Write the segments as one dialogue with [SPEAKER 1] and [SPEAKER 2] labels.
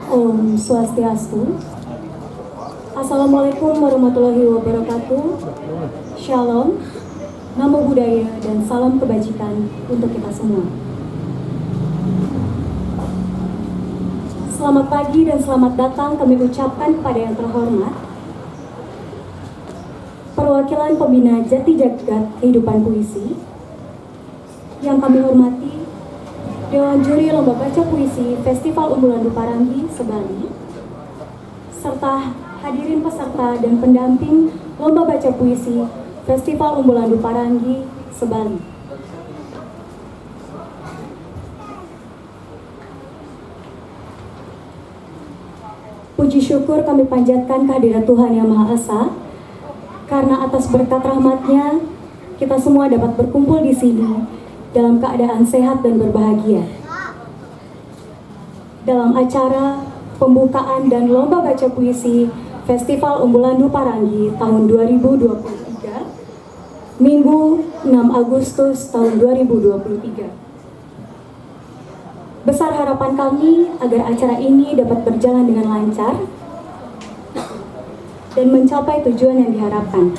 [SPEAKER 1] Om Swastiastu. Assalamualaikum warahmatullahi wabarakatuh. Shalom, namo buddhaya, dan salam kebajikan untuk kita semua. Selamat pagi dan selamat datang kami ucapkan kepada yang terhormat perwakilan pembina Jati Jagat Kehidupan Puisi, yang kami hormati Dewan Juri Lomba Baca Puisi Festival Umbulan Duparangi Sebali, serta hadirin peserta dan pendamping Lomba Baca Puisi Festival Umbulan Duparangi Sebali. Puji syukur kami panjatkan kehadirat Tuhan Yang Maha Esa, karena atas berkat rahmat-Nya kita semua dapat berkumpul di sini dalam keadaan sehat dan berbahagia. Dalam acara pembukaan dan lomba baca puisi Festival Umbulan Duparangi tahun 2023, Minggu 6 Agustus tahun 2023. Besar harapan kami agar acara ini dapat berjalan dengan lancar dan mencapai tujuan yang diharapkan.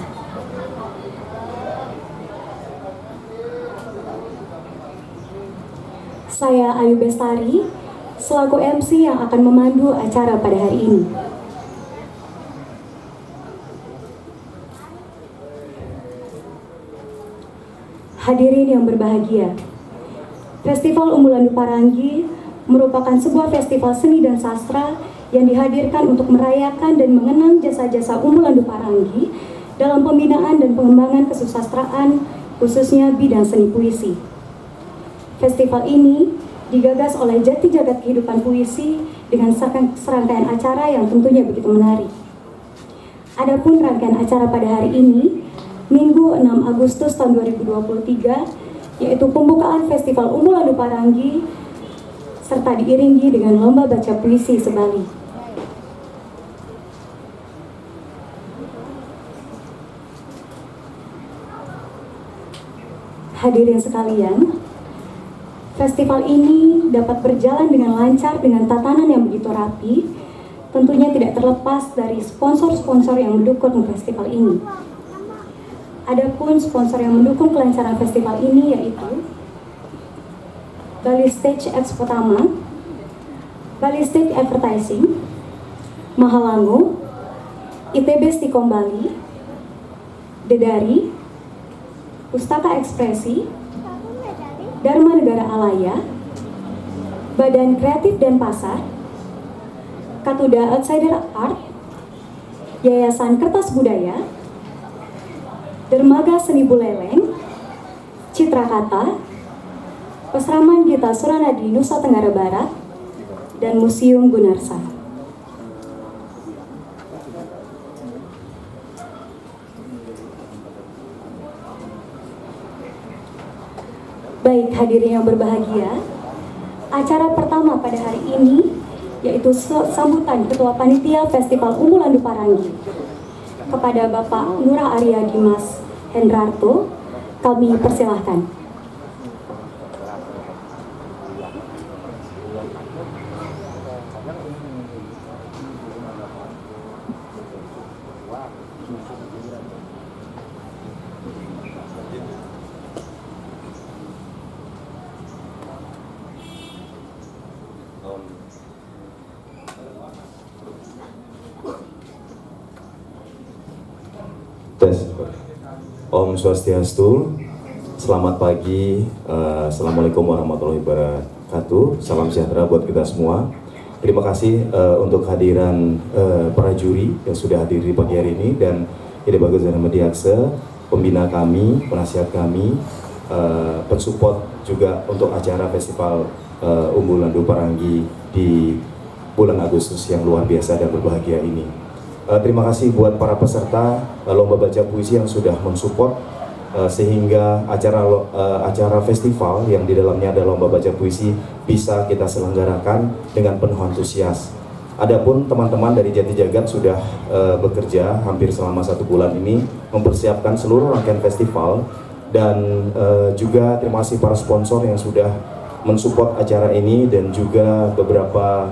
[SPEAKER 1] Saya Ayu Bestari, selaku MC yang akan memandu acara pada hari ini. Hadirin yang berbahagia, Festival Umbulan Duparangi merupakan sebuah festival seni dan sastra yang dihadirkan untuk merayakan dan mengenang jasa-jasa Umbulan Duparangi dalam pembinaan dan pengembangan kesusastraan, khususnya bidang seni puisi. Festival ini digagas oleh Jati Jagat Kehidupan Puisi dengan serangkaian acara yang tentunya begitu menarik. Adapun rangkaian acara pada hari ini, Minggu 6 Agustus tahun 2023, yaitu pembukaan Festival Umbulan Duparangi serta diiringi dengan lomba baca puisi Sebali. Hadirin sekalian, festival ini dapat berjalan dengan lancar dengan tatanan yang begitu rapi, tentunya tidak terlepas dari sponsor-sponsor yang mendukung festival ini. Adapun sponsor yang mendukung kelancaran festival ini yaitu Bali Stage Expo Tama, Bali Stage Advertising, Mahalango, ITB Stikom Bali, Dedari, Pustaka Ekspresi, Dharma Negara Alaya, Badan Kreatif dan Pasar, Katuda Outsider Art, Yayasan Kertas Budaya, Dermaga Seni Buleleng, Citra Kata, Pesraman Gita Suranadi Nusa Tenggara Barat, dan Museum Gunarsa. Baik hadirin yang berbahagia, acara pertama pada hari ini yaitu sambutan Ketua Panitia Festival Umbulan Duparangi kepada Bapak Nurah Arya Dimas Hendrarto, kami persilahkan.
[SPEAKER 2] Om Swastiastu, selamat pagi, Assalamualaikum warahmatullahi wabarakatuh, salam sejahtera buat kita semua. Terima kasih untuk kehadiran para juri yang sudah hadir di pagi hari ini, dan Ide Bagus dan Mediakse, pembina kami, penasihat kami, pensupport juga untuk acara Festival Umbulan Duparangi di bulan Agustus yang luar biasa dan berbahagia ini. Terima kasih buat para peserta lomba baca puisi yang sudah mensupport sehingga acara festival yang di dalamnya ada lomba baca puisi bisa kita selenggarakan dengan penuh antusias. Adapun teman-teman dari Jati Jagat sudah bekerja hampir selama 1 bulan ini mempersiapkan seluruh rangkaian festival, dan juga terima kasih para sponsor yang sudah mensupport acara ini, dan juga beberapa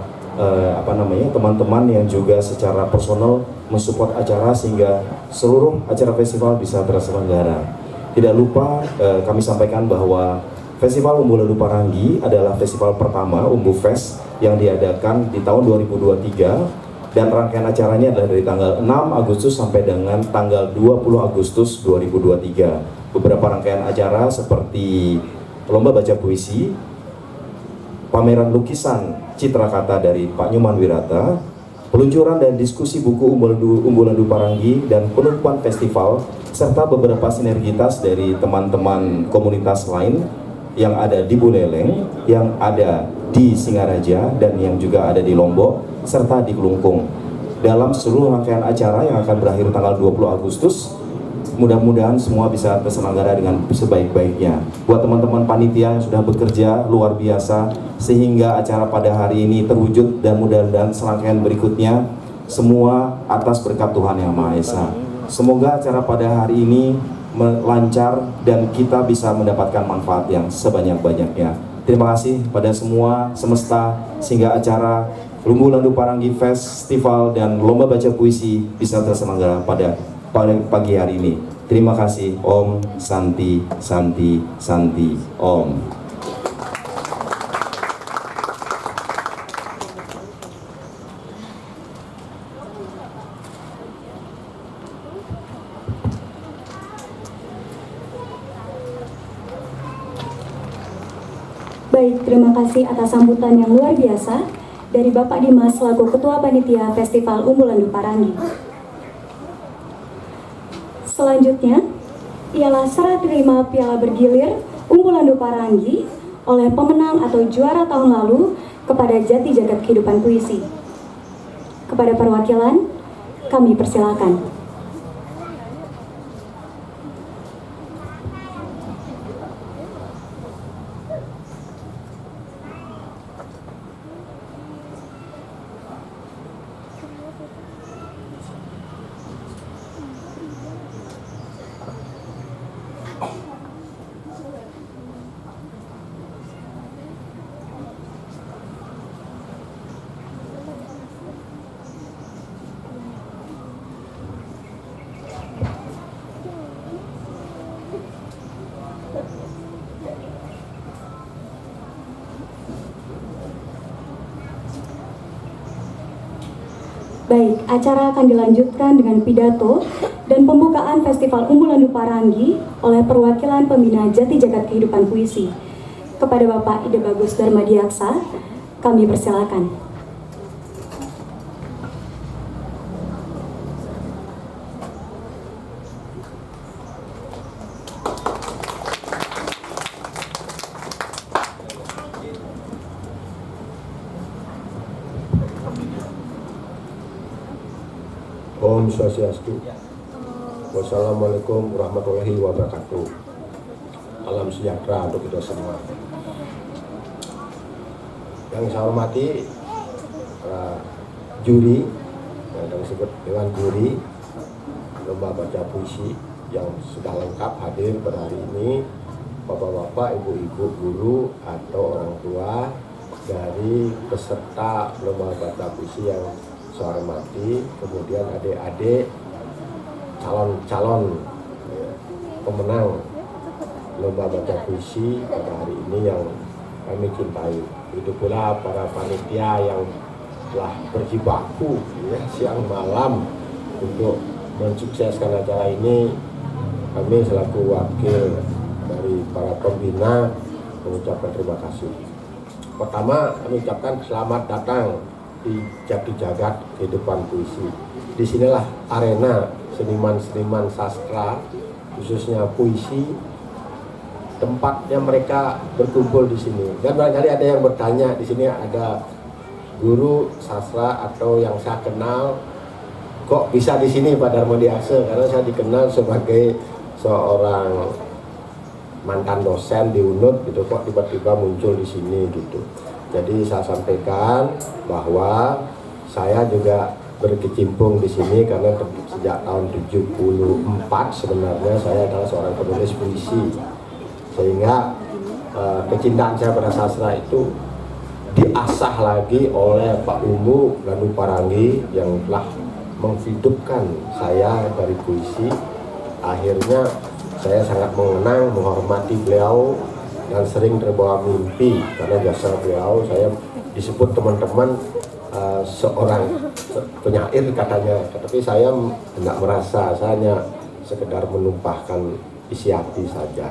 [SPEAKER 2] teman-teman yang juga secara personal mensupport acara sehingga seluruh acara festival bisa terselenggara. Tidak lupa kami sampaikan bahwa Festival Umbu Landu Paranggi adalah festival pertama Umbu Fest yang diadakan di tahun 2023 dan rangkaian acaranya adalah dari tanggal 6 Agustus sampai dengan tanggal 20 Agustus 2023. Beberapa rangkaian acara seperti lomba baca puisi, pameran lukisan citra kata dari Pak Nyoman Wirata, peluncuran dan diskusi buku Umbu Landu Paranggi dan penutupan festival, serta beberapa sinergitas dari teman-teman komunitas lain yang ada di Buleleng, yang ada di Singaraja, dan yang juga ada di Lombok, serta di Kelungkung. Dalam seluruh rangkaian acara yang akan berakhir tanggal 20 Agustus, mudah-mudahan semua bisa terselenggara dengan sebaik-baiknya. Buat teman-teman panitia yang sudah bekerja luar biasa, sehingga acara pada hari ini terwujud, dan mudah-mudahan serangkaian berikutnya semua atas berkat Tuhan Yang Maha Esa. Semoga acara pada hari ini lancar dan kita bisa mendapatkan manfaat yang sebanyak-banyaknya. Terima kasih pada semua semesta sehingga acara Umbu Landu Paranggi Festival dan lomba baca puisi bisa terselenggara pada pagi hari ini. Terima kasih. Om Santi Santi Santi Om.
[SPEAKER 1] Baik, terima kasih atas sambutan yang luar biasa dari Bapak Dimas selaku Ketua Panitia Festival Umbu Landu Paranggi. Selanjutnya, ialah serah terima piala bergilir Umbu Landu Paranggi oleh pemenang atau juara tahun lalu kepada Jati Jagat Kehidupan Puisi. Kepada perwakilan, kami persilakan. Baik, acara akan dilanjutkan dengan pidato dan pembukaan Festival Umbu Landu Paranggi oleh perwakilan pembina Jati Jagat Kehidupan Puisi. Kepada Bapak Ide Bagus Darmadiaksa, kami persilakan.
[SPEAKER 3] Om Swastiastu. Wassalamualaikum warahmatullahi wabarakatuh. Alam sejahtera untuk kita semua. Yang saya hormati para juri, yang disebut dengan juri lomba baca puisi yang sudah lengkap hadir pada hari ini, bapak-bapak, ibu-ibu, guru atau orang tua dari peserta lomba baca puisi yang saya hormati, kemudian adik-adik calon-calon pemenang lomba baca puisi pada hari ini yang kami cintai. Begitu pula para panitia yang telah berjibaku siang malam untuk mensukseskan acara ini. Kami selaku wakil dari para pembina mengucapkan terima kasih. Pertama, kami ucapkan selamat datang di Jati Jagat Kehidupan Puisi. Disinilah arena seniman-seniman sastra, khususnya puisi, tempatnya mereka berkumpul di sini. Dan barangkali ada yang bertanya, di sini ada guru sastra atau yang saya kenal, kok bisa di sini Pak Darmadiaksa? Karena saya dikenal sebagai seorang mantan dosen di UNUD gitu, kok tiba-tiba muncul di sini gitu. Jadi saya sampaikan bahwa saya juga berkecimpung di sini karena sejak tahun 74 sebenarnya saya adalah seorang penulis puisi. Sehingga kecintaan saya pada sastra itu diasah lagi oleh Pak Umbu Lanu Parangi yang telah menghidupkan saya dari puisi. Akhirnya saya sangat mengenang, menghormati beliau dan sering terbawa mimpi karena jasa beliau. Saya disebut teman-teman seorang penyair katanya, tapi saya tidak merasa, saya hanya sekedar menumpahkan isi hati saja.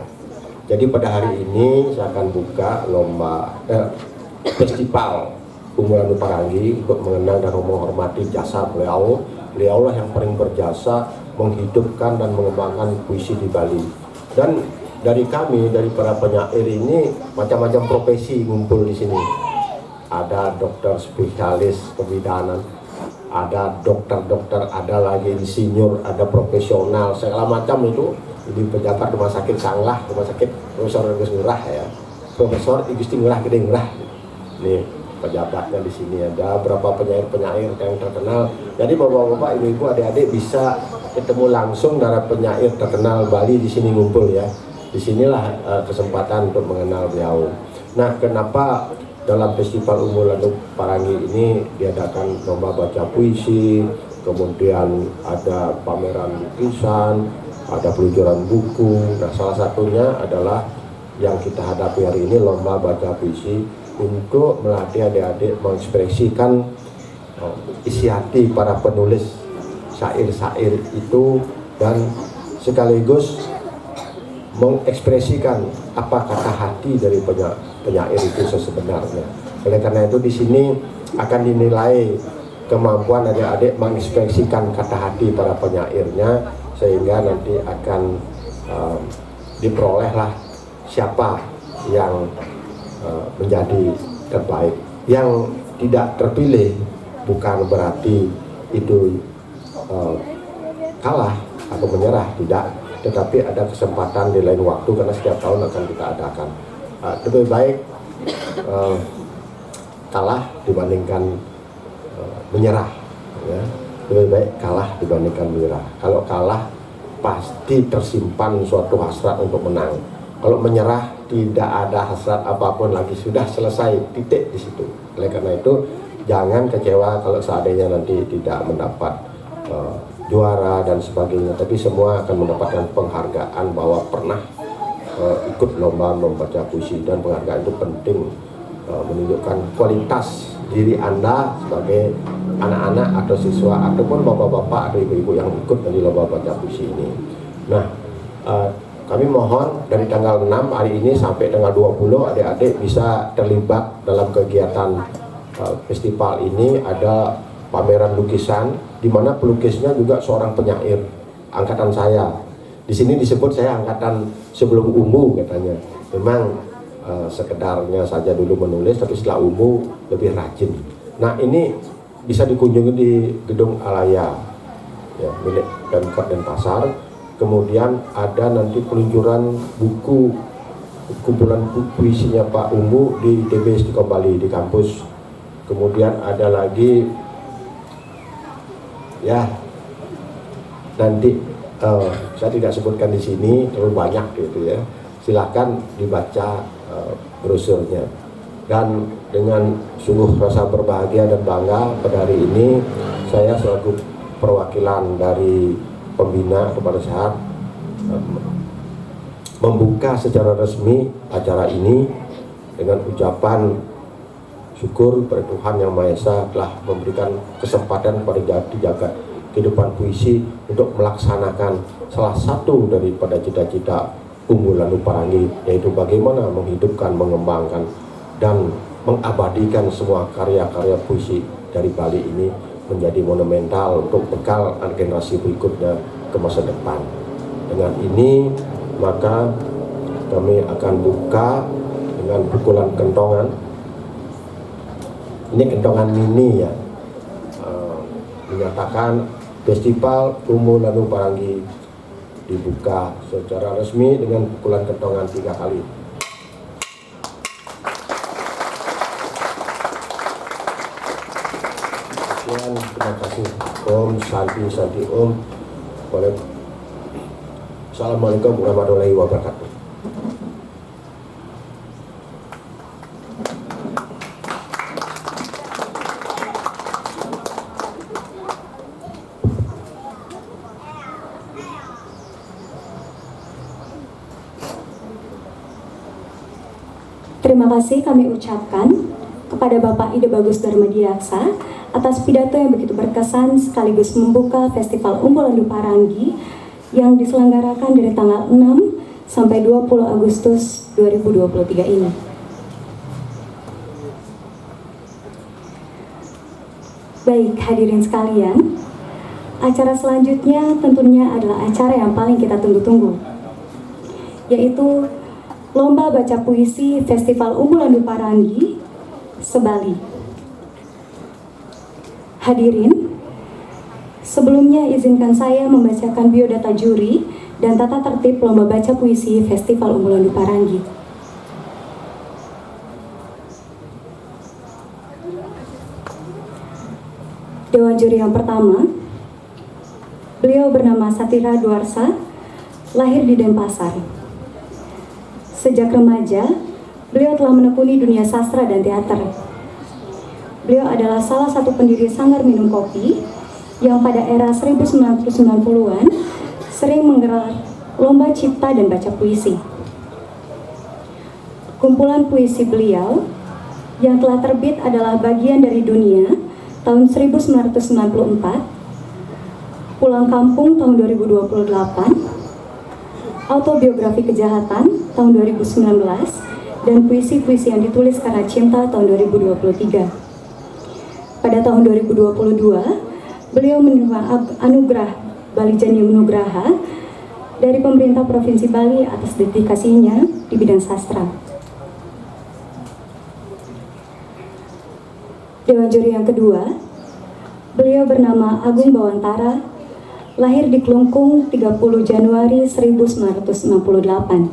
[SPEAKER 3] Jadi pada hari ini saya akan buka festival Umbu Lanu Parangi untuk mengenang dan menghormati jasa beliau. Beliaulah yang paling berjasa menghidupkan dan mengembangkan puisi di Bali. Dan dari kami, dari para penyair ini, macam-macam profesi ngumpul di sini. Ada dokter spesialis kebidanan, ada dokter-dokter, ada lagi insinyur, ada profesional, segala macam itu. Di pejabat rumah sakit Sanglah, rumah sakit Profesor Agus Ngurah ya, Profesor Igusti Ngurah Gede Ngurah. Nih pejabatnya di sini, ada berapa penyair-penyair yang terkenal. Jadi bapak-bapak, ibu-ibu, adik-adik bisa ketemu langsung dari penyair terkenal Bali di sini ngumpul ya. Disinilah kesempatan untuk mengenal beliau. Nah, kenapa dalam festival Umbu Lanu Parangi ini diadakan lomba baca puisi, kemudian ada pameran lukisan, ada peluncuran buku. Nah, salah satunya adalah yang kita hadapi hari ini, lomba baca puisi, untuk melatih adik-adik mengekspresikan isi hati para penulis syair-syair itu dan sekaligus mengekspresikan apa kata hati dari penyair itu sebenarnya. Oleh karena itu di sini akan dinilai kemampuan adik-adik mengekspresikan kata hati para penyairnya, sehingga nanti akan diperolehlah siapa yang menjadi terbaik. Yang tidak terpilih bukan berarti itu kalah atau menyerah, tidak, tetapi ada kesempatan di lain waktu karena setiap tahun akan kita adakan. Lebih baik kalah dibandingkan menyerah ya. Lebih baik kalah dibandingkan menyerah. Kalau kalah pasti tersimpan suatu hasrat untuk menang. Kalau menyerah tidak ada hasrat apapun lagi, sudah selesai, titik di situ. Oleh karena itu jangan kecewa kalau seandainya nanti tidak mendapat juara dan sebagainya, tapi semua akan mendapatkan penghargaan bahwa pernah ikut lomba membaca puisi, dan penghargaan itu penting menunjukkan kualitas diri Anda sebagai anak-anak atau siswa ataupun bapak-bapak atau ibu-ibu yang ikut dari lomba baca puisi ini. Nah, kami mohon dari tanggal 6 hari ini sampai tanggal 20 adik-adik bisa terlibat dalam kegiatan festival ini. Ada pameran lukisan di mana pelukisnya juga seorang penyair angkatan saya. Di sini disebut saya angkatan sebelum Umbu katanya. Memang sekedarnya saja dulu menulis, tapi setelah Umbu lebih rajin. Nah, ini bisa dikunjungi di Gedung Alaya ya, milik Pemkot Denpasar. Kemudian ada nanti peluncuran buku, kumpulan puisinya Pak Umbu di ITB Istiqomah Bali di kampus. Kemudian ada lagi ya, nanti saya tidak sebutkan di sini, terlalu banyak gitu ya. Silahkan dibaca brosurnya. Dan dengan sungguh rasa berbahagia dan bangga pada hari ini, saya selaku perwakilan dari pembina kepada saat membuka secara resmi acara ini dengan ucapan syukur pada Tuhan Yang Maha Esa telah memberikan kesempatan pada jagat kehidupan puisi untuk melaksanakan salah satu daripada cita-cita Umbu Lanu Parangi, yaitu bagaimana menghidupkan, mengembangkan dan mengabadikan semua karya-karya puisi dari Bali ini menjadi monumental untuk bekal generasi berikutnya ke masa depan. Dengan ini maka kami akan buka dengan pukulan kentongan. Ini kentongan mini ya, menyatakan Festival Umbu Lanu Parangi dibuka secara resmi dengan pukulan kentongan 3 kali. Sekian, terima kasih. Om Santi Santi Om. Assalamualaikum warahmatullahi wabarakatuh.
[SPEAKER 1] Terima kasih kami ucapkan kepada Bapak Ide Bagus Darmadiaksa atas pidato yang begitu berkesan sekaligus membuka Festival Umbul Landu Parangi yang diselenggarakan dari tanggal 6 sampai 20 Agustus 2023 ini. Baik, hadirin sekalian, acara selanjutnya tentunya adalah acara yang paling kita tunggu-tunggu, yaitu Lomba Baca Puisi Festival Umbul Landu Parangi Sebali. Hadirin, sebelumnya izinkan saya membacakan biodata juri dan tata tertib Lomba Baca Puisi Festival Umbul Landu Parangi. Dewan juri yang pertama, beliau bernama Satira Duarsa, lahir di Denpasar. Sejak remaja, beliau telah menekuni dunia sastra dan teater. Beliau adalah salah satu pendiri Sanggar Minum Kopi yang pada era 1990-an sering menggelar lomba cipta dan baca puisi. Kumpulan puisi beliau yang telah terbit adalah Bagian dari Dunia tahun 1994, Pulang Kampung tahun 2028, Autobiografi Kejahatan tahun 2019, dan puisi-puisi yang ditulis karena cinta tahun 2023. Pada tahun 2022, beliau menerima anugerah Bali Janium Nugraha dari pemerintah Provinsi Bali atas dedikasinya di bidang sastra. Dewan juri yang kedua, beliau bernama Agung Bawantara, lahir di Klungkung 30 Januari 1968.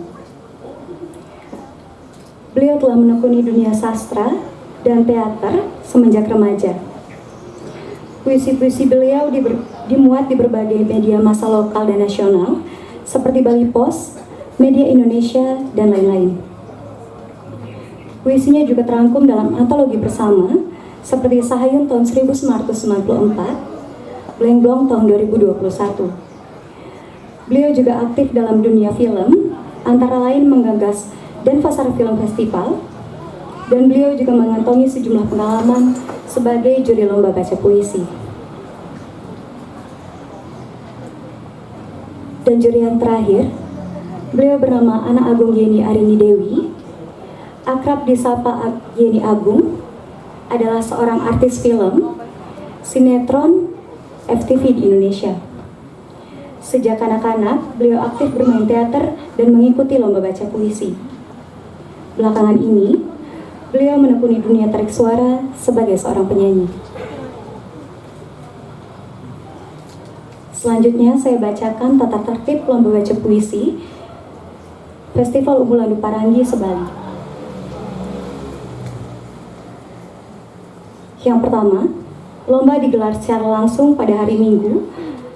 [SPEAKER 1] Beliau telah menekuni dunia sastra dan teater semenjak remaja. Puisi-puisi beliau dimuat di berbagai media massa lokal dan nasional seperti Bali Post, Media Indonesia, dan lain-lain. Puisinya juga terangkum dalam antologi bersama seperti Sahayun tahun 1994, Blenglong tahun 2021. Beliau juga aktif dalam dunia film, antara lain menggagas Denpasar Film Festival, dan beliau juga mengantongi sejumlah pengalaman sebagai juri lomba baca puisi. Dan juri yang terakhir, beliau bernama Ana Agung Yeni Arini Dewi, akrab disapa Yeni Agung, adalah seorang artis film, sinetron, FTV di Indonesia. Sejak kanak-kanak, beliau aktif bermain teater dan mengikuti lomba baca puisi. Belakangan ini, beliau menekuni dunia tarik suara sebagai seorang penyanyi. Selanjutnya, saya bacakan tata tertib lomba baca puisi Festival Umbul Landu Parangi Sebali. Yang pertama, lomba digelar secara langsung pada hari Minggu,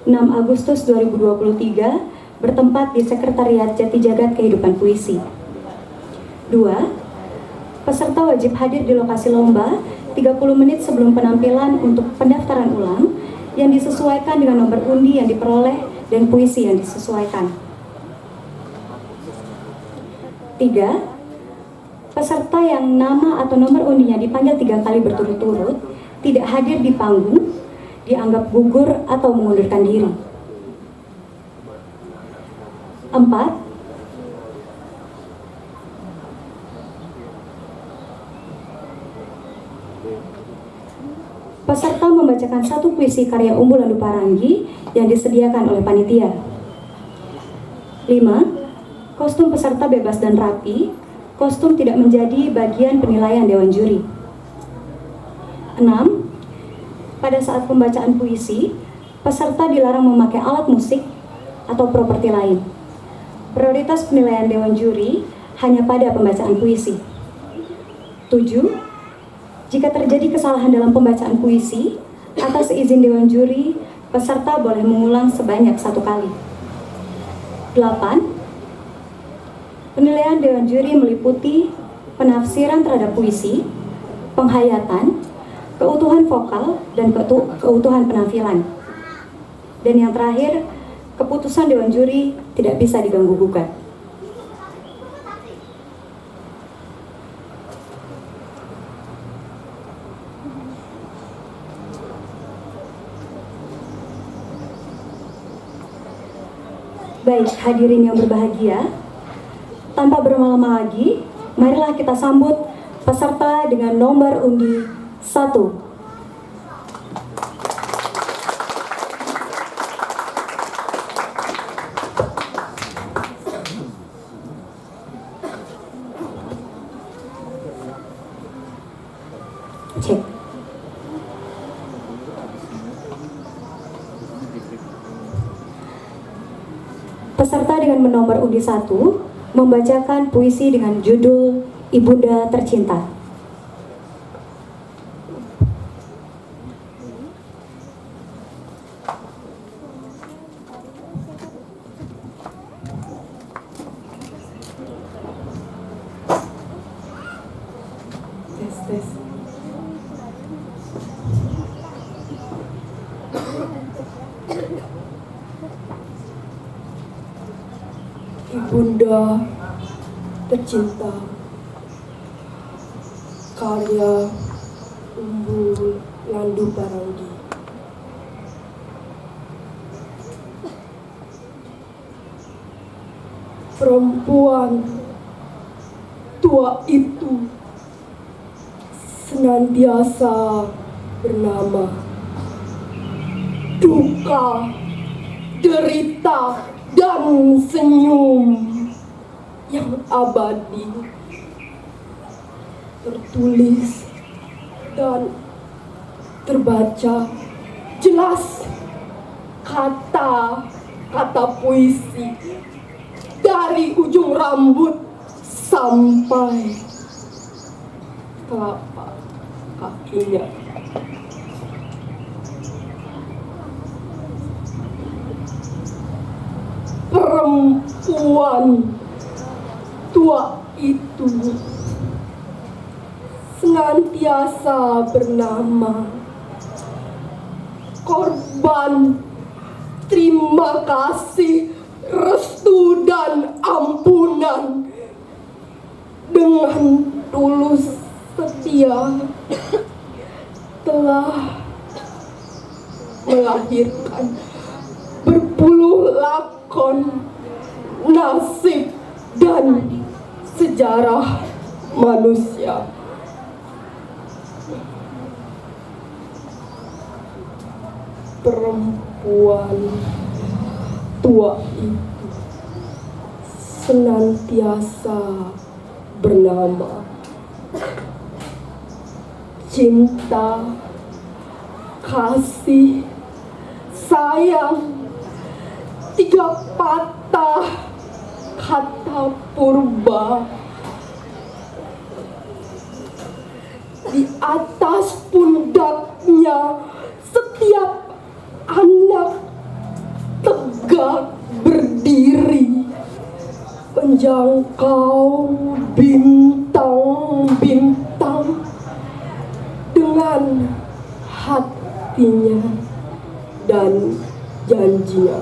[SPEAKER 1] 6 Agustus 2023, bertempat di Sekretariat Jatijagat Kehidupan Puisi. 2. Peserta wajib hadir di lokasi lomba 30 menit sebelum penampilan untuk pendaftaran ulang yang disesuaikan dengan nomor undi yang diperoleh dan puisi yang disesuaikan. 3. Peserta yang nama atau nomor undinya dipanggil 3 kali berturut-turut tidak hadir di panggung, dianggap gugur atau mengundurkan diri. 4. Peserta membacakan satu puisi karya Umbul Landu Parangi yang disediakan oleh panitia. 5. Kostum peserta bebas dan rapi, kostum tidak menjadi bagian penilaian Dewan Juri. 6. Pada saat pembacaan puisi, peserta dilarang memakai alat musik atau properti lain. Prioritas penilaian Dewan Juri hanya pada pembacaan puisi. 7. Jika terjadi kesalahan dalam pembacaan puisi, atas izin Dewan Juri, peserta boleh mengulang sebanyak 1 kali. 8. Penilaian Dewan Juri meliputi penafsiran terhadap puisi, penghayatan, keutuhan vokal, dan keutuhan penampilan. Dan yang terakhir, keputusan Dewan Juri tidak bisa diganggu-gugat. Baik, hadirin yang berbahagia, tanpa berlama-lama lagi, marilah kita sambut peserta dengan nomor undi 1. Cek. Peserta dengan nomor undi 1 membacakan puisi dengan judul Ibunda Tercinta.
[SPEAKER 4] Tes. Ibunda Tercinta, karya Umbul Landu Paranggi. Perempuan tua itu senantiasa bernama duka, derita, dan senyum yang abadi, tertulis dan terbaca jelas kata-kata puisi dari ujung rambut sampai telapak kakinya. Perempuan tua itu senantiasa bernama korban terima kasih, restu, dan ampunan. Dengan tulus setia telah melahirkan berpuluh lakon, nasib, dan sejarah manusia. Perempuan tua itu senantiasa bernama cinta, kasih, sayang, 3 patah kata purba. Di atas pundaknya setiap anak tegak berdiri, menjangkau bintang-bintang dengan hatinya dan janjinya.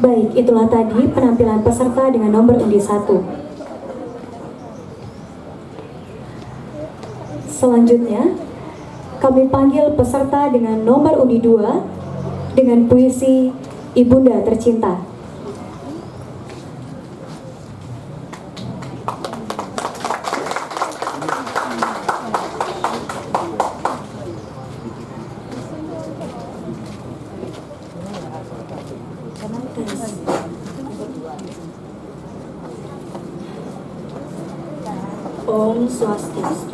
[SPEAKER 1] Baik, itulah tadi penampilan peserta dengan nomor undi 1. Selanjutnya, kami panggil peserta dengan nomor undi 2 dengan puisi Ibunda Tercinta.
[SPEAKER 4] Om Swastiastu.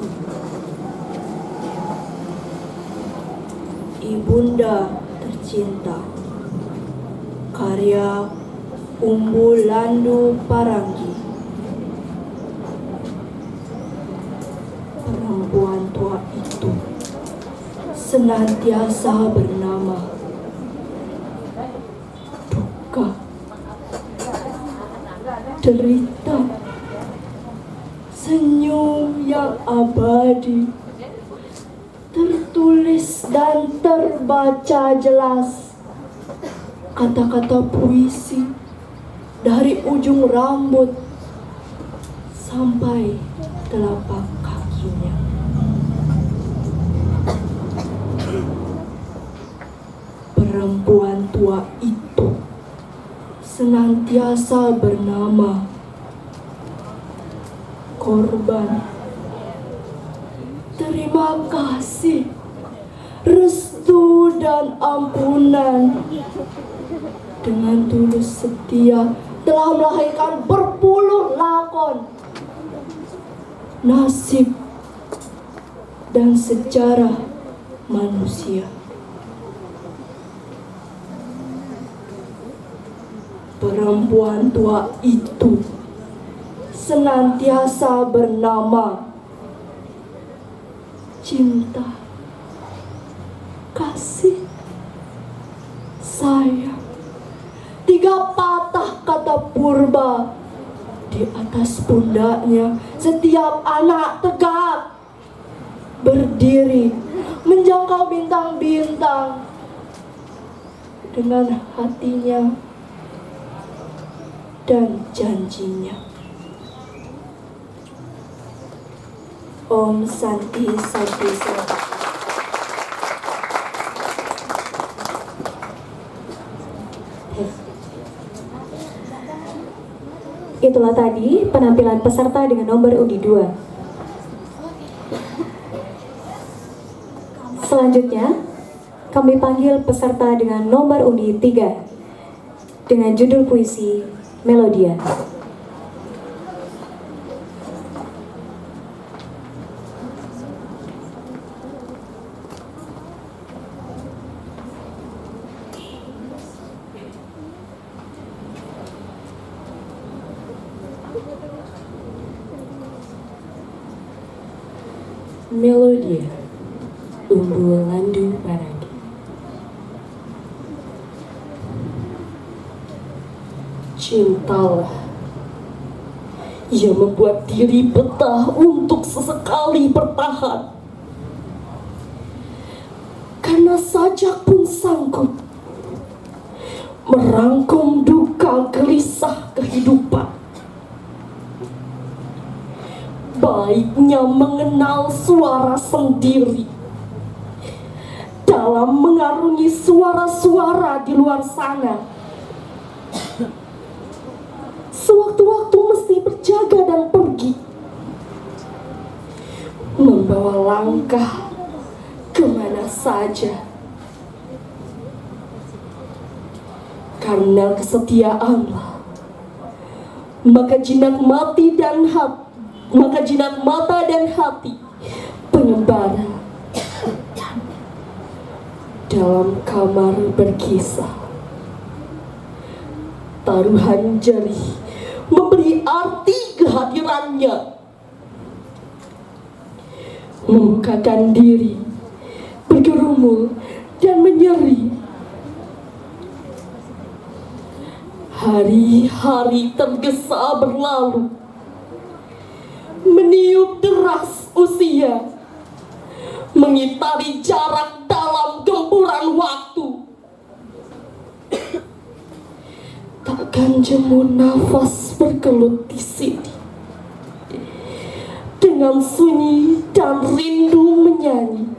[SPEAKER 4] Ibunda Tercinta, karya Umbul Landu Paranggi. Perempuan tua itu senantiasa bernama duka, derita, senyum yang abadi, tertulis tertulis dan terbaca jelas kata-kata puisi dari ujung rambut sampai telapak kakinya. Perempuan tua itu senantiasa bernama Korban. Terima kasih, restu dan ampunan. Dengan tulus setia telah melahirkan berpuluh lakon, nasib, dan sejarah manusia. Perempuan tua itu senantiasa bernama cinta, kasih, sayang. 3 patah kata purba di atas pundaknya. Setiap anak tegak berdiri menjangkau bintang-bintang dengan hatinya dan janjinya. Om Santi Santi Santi.
[SPEAKER 1] Itulah tadi penampilan peserta dengan nomor undi 2. Selanjutnya, kami panggil peserta dengan nomor undi 3 dengan judul puisi Melodia.
[SPEAKER 4] Melodia, Umbul Landu Parangi. Cintalah yang membuat diri betah untuk sesekali bertahan, karena sajak pun sanggup merangkum duka gelisah kehidupan. Baiknya mengenal suara sendiri dalam mengarungi suara-suara di luar sana. Sewaktu-waktu mesti berjaga dan pergi, membawa langkah kemana saja. Karena kesetiaanlah, maka jinak mata dan hati pengembara dalam kamar berkisah. Taruhan jari memberi arti kehadirannya, membukakan diri, bergerumul dan menyeri. Hari-hari tergesa berlalu, meniup deras usia, mengitari jarak dalam gempuran waktu. Takkan jemu nafas bergelut di sini, dengan sunyi dan rindu menyanyi.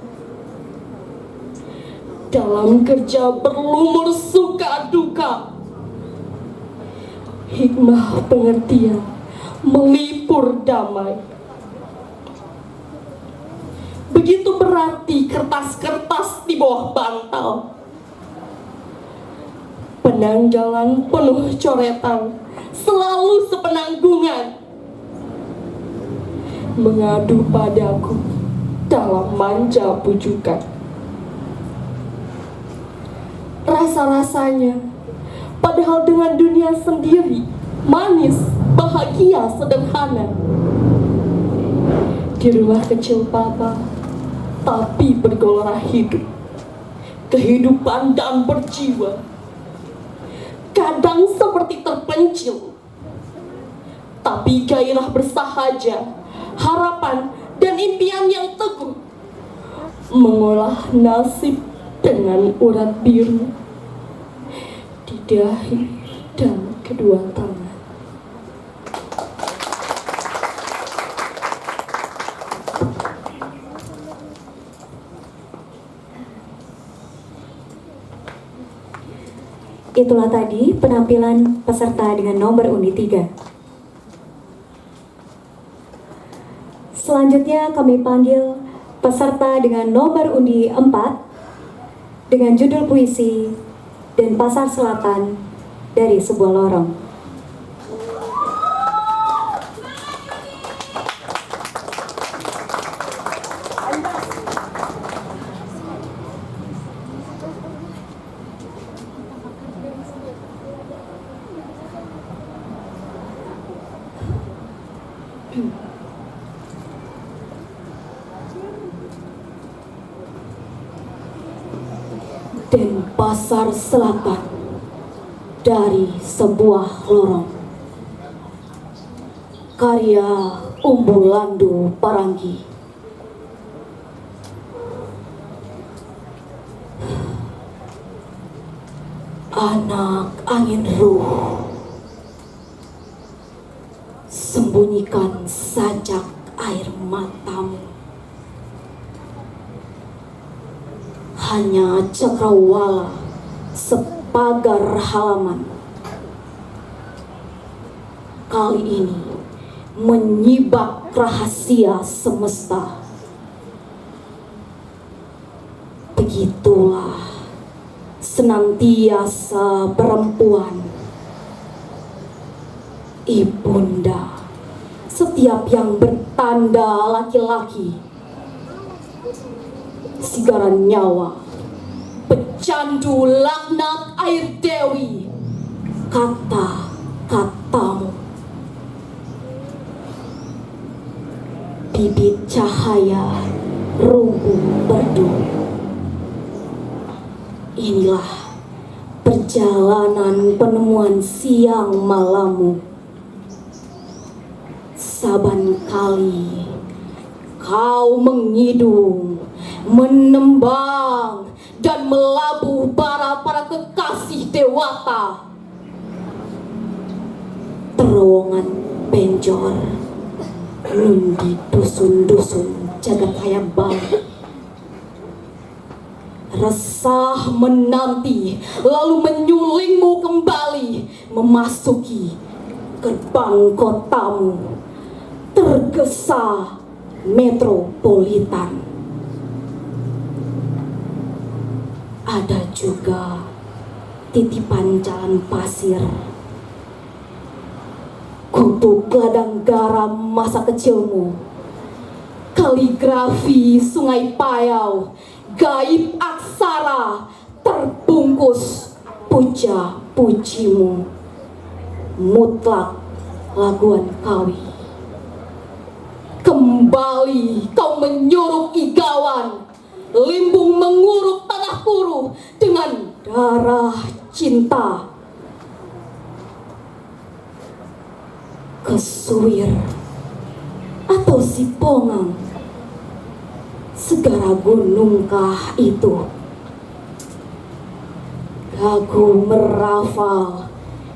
[SPEAKER 4] Dalam kerja berlumur suka duka, hikmah pengertian melipur damai. Begitu berarti kertas-kertas di bawah bantal, penanggalan penuh coretan, selalu sepenanggungan, mengadu padaku dalam manja bujukan. Rasa-rasanya, padahal dengan dunia sendiri, manis, bahagia, sederhana. Di rumah kecil papa, tapi bergelora hidup, kehidupan dan berjiwa. Kadang seperti terpencil, tapi gairah bersahaja, harapan dan impian yang teguh mengolah nasib dengan urat biru di dahi dan kedua tangan.
[SPEAKER 1] Itulah tadi penampilan peserta dengan nomor undi 3. Selanjutnya kami panggil peserta dengan nomor undi 4 dengan judul puisi Denpasar Selatan dari Sebuah Lorong.
[SPEAKER 4] Denpasar Selatan dari Sebuah Lorong, karya Umbulandu Paranggi. Anak angin ruh, sembunyikan sajak air matamu. Hanya cakrawala sepagar halaman kali ini menyibak rahasia semesta. Begitulah senantiasa perempuan, ibunda setiap yang bertanda laki-laki, sigaran nyawa, pecandu laknat air dewi, kata-katamu, bibit cahaya rumpuh berdu. Inilah perjalanan penemuan siang malammu. Saban kali kau mengidung, menembang, dan melabuh bara para kekasih dewata, terowongan penjor, nundi dusun-dusun jagat raya Bali. Resah menanti, lalu menyulingmu kembali, memasuki gerbang kotamu, tergesa metropolitan. Ada juga titipan jalan pasir, gubuk ladang garam masa kecilmu, kaligrafi Sungai Payau, gaib aksara terbungkus puja-pujimu, mutlak laguan kawi. Kembali kau menyuruh igawan, limbung menguruk tanah kuru dengan darah cinta. Kesuwir atau Sipongang, segara gunungkah itu? Gagu merafal,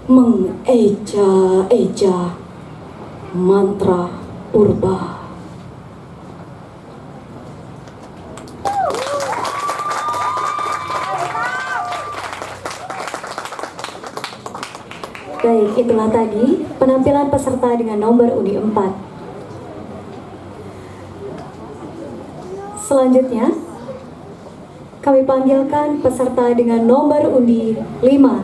[SPEAKER 4] mengeja-eja mantra purba.
[SPEAKER 1] Baik, itulah tadi penampilan peserta dengan nomor undi 4. Selanjutnya, kami panggilkan peserta dengan nomor undi 5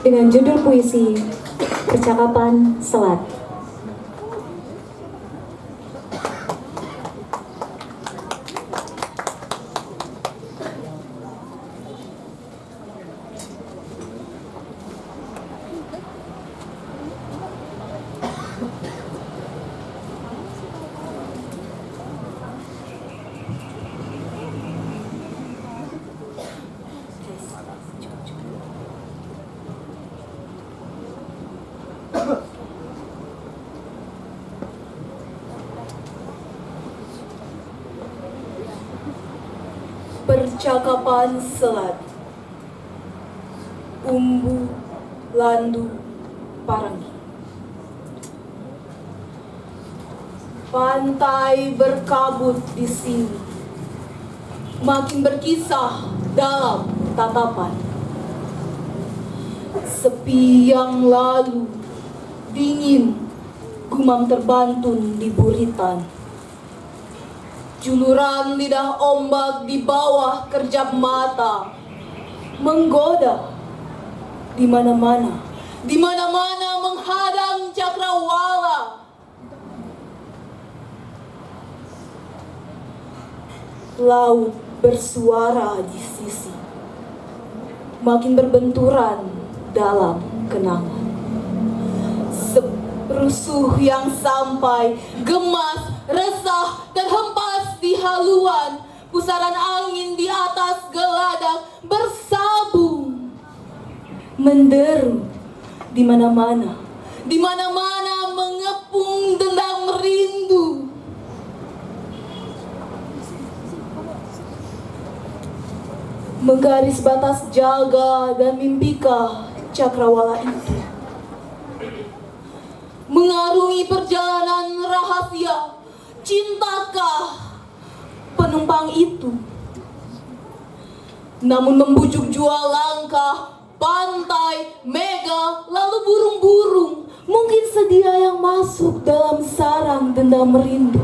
[SPEAKER 1] dengan judul puisi Percakapan Selat.
[SPEAKER 4] Percakapan Selat. Umbu Landu Paranggi. Pantai berkabut di sini, makin berkisah dalam tatapan. Sepi yang lalu, dingin, gumam terbantun di buritan. Juluran lidah ombak di bawah kerjap mata, menggoda di mana-mana menghadang cakrawala. Laut bersuara di sisi, makin berbenturan dalam kenangan. Rusuh yang sampai, gemas, resah, terhempas di haluan. Pusaran angin di atas geladak bersabung, menderu di mana-mana mengepung dendam rindu. Menggaris batas jaga dan mimpikah cakrawala itu? Mengarungi perjalanan rahasia, cintakah penumpang itu? Namun membujuk jua langkah, pantai, mega, lalu burung-burung, mungkin sedia yang masuk dalam sarang dendam rindu.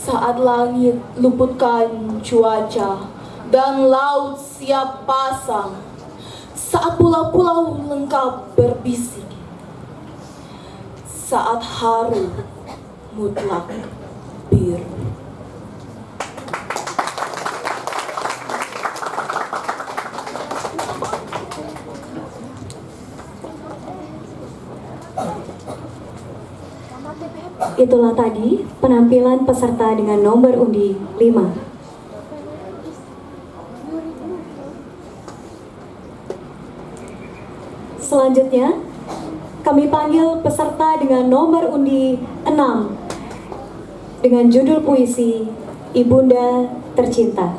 [SPEAKER 4] Saat langit luputkan cuaca dan laut siap pasang, saat pulau-pulau lengkap berbisik, saat haru mutlak biru.
[SPEAKER 1] Itulah tadi penampilan peserta dengan nomor undi 5. Selanjutnya, kami panggil peserta dengan nomor undi 6 dengan judul puisi Ibunda Tercinta.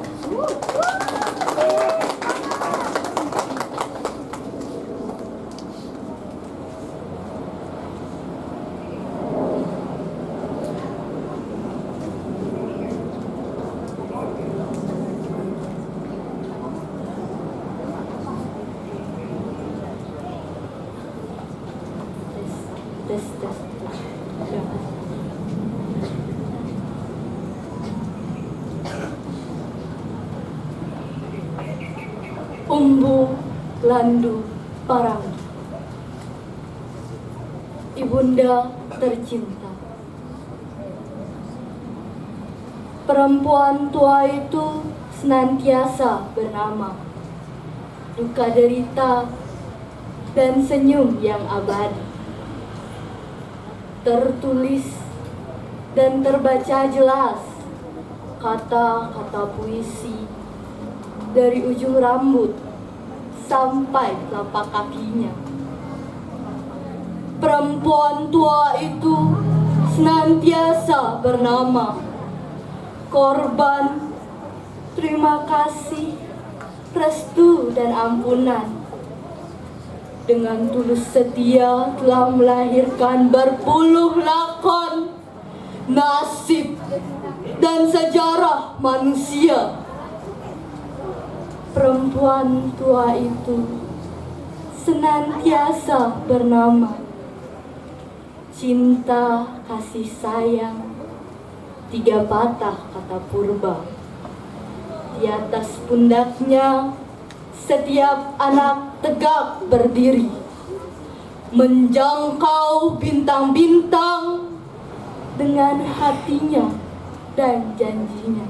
[SPEAKER 4] Umbu Landu Paranggi. Ibunda tercinta. Perempuan tua itu senantiasa bernama, duka derita dan senyum yang abadi. Tertulis dan terbaca jelas kata-kata puisi dari ujung rambut sampai telapak kakinya. Perempuan tua itu senantiasa bernama, korban, terima kasih, restu dan ampunan. Dengan tulus setia telah melahirkan berpuluh lakon, nasib, dan sejarah manusia. Perempuan tua itu senantiasa bernama, cinta, kasih sayang, 3 patah kata purba. Di atas pundaknya setiap anak tegak berdiri, menjangkau bintang-bintang dengan hatinya dan janjinya.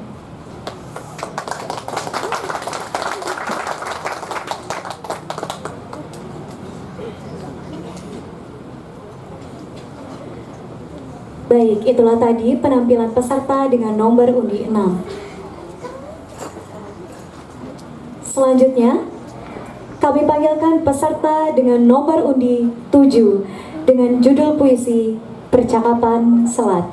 [SPEAKER 1] Baik, itulah tadi penampilan peserta dengan nomor undi 6. Selanjutnya, kami panggilkan peserta dengan nomor undi 7 dengan judul puisi Percakapan Selat.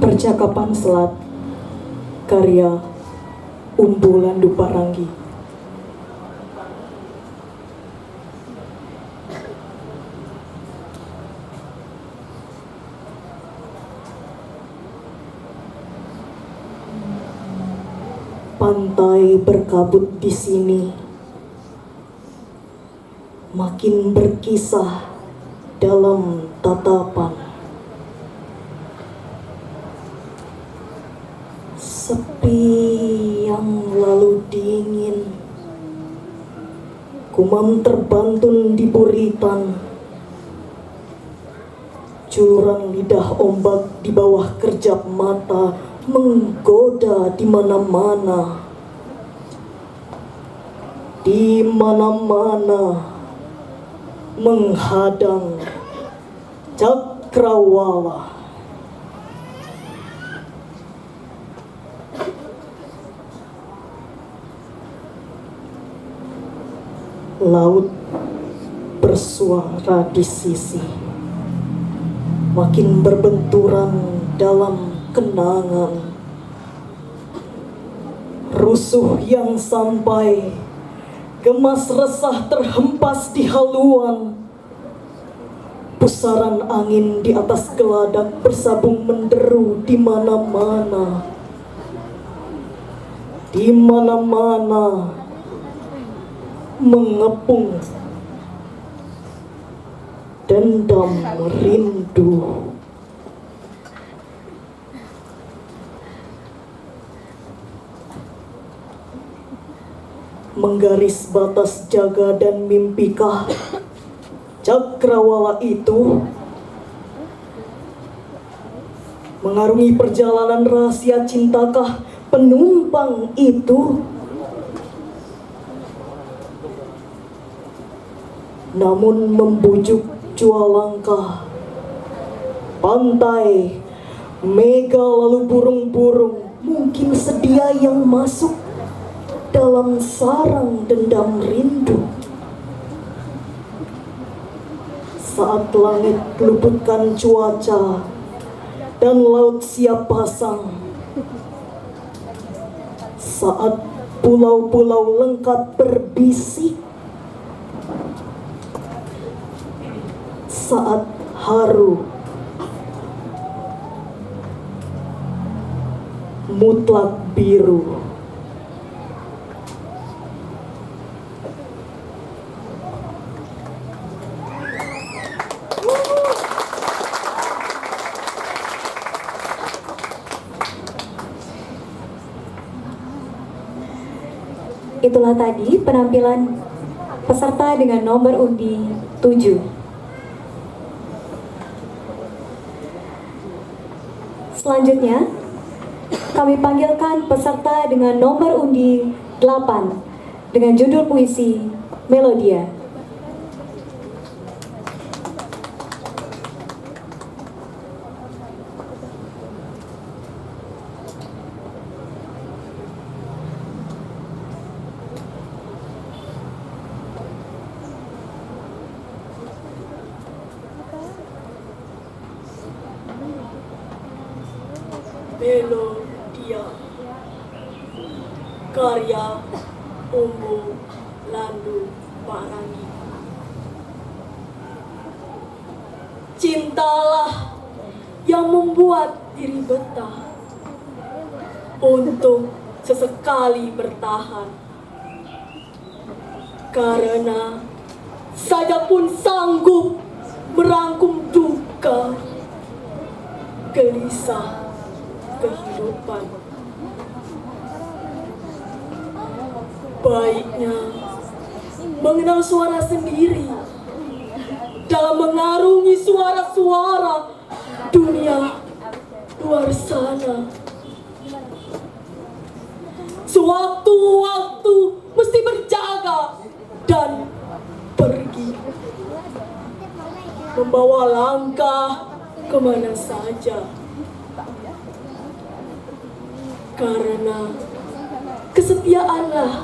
[SPEAKER 5] Percakapan Selat, karya Umbu Landu Paranggi. Pantai berkabut di sini, makin berkisah dalam tatapan. Sepi yang lalu dingin, kumam terbantun di buritan, juluran lidah ombak di bawah kerjap mata menggoda di mana-mana. Di mana-mana menghadang cakrawala. Laut bersuara di sisi, makin berbenturan dalam kenangan. Rusuh yang sampai, gemas resah terhempas di haluan. Pusaran angin di atas geladak bersabung menderu di mana-mana. Di mana-mana mengepung dendam rindu. Menggaris batas jaga dan mimpikah cakrawala itu? Mengarungi perjalanan rahasia cintakah penumpang itu? Namun membujuk jua langkah pantai, mega lalu burung-burung mungkin sedia yang masuk dalam sarang dendam rindu. Saat langit luputkan cuaca dan laut siap pasang, saat pulau-pulau lengkap berbisik, saat haru mutlak biru.
[SPEAKER 1] Itulah tadi penampilan peserta dengan nomor undi 7. Selanjutnya, kami panggilkan peserta dengan nomor undi 8 dengan judul puisi Melodia.
[SPEAKER 5] Melodia, karya Umbu Landu Paranggi. Cintalah yang membuat diri betah untuk sesekali bertahan, karena saja pun sanggup merangkum duka, gelisah kehidupan. Baiknya mengenal suara sendiri dalam mengarungi suara-suara dunia luar sana. Sewaktu-waktu mesti berjaga dan pergi, membawa langkah kemana saja. Karena kesetiaanlah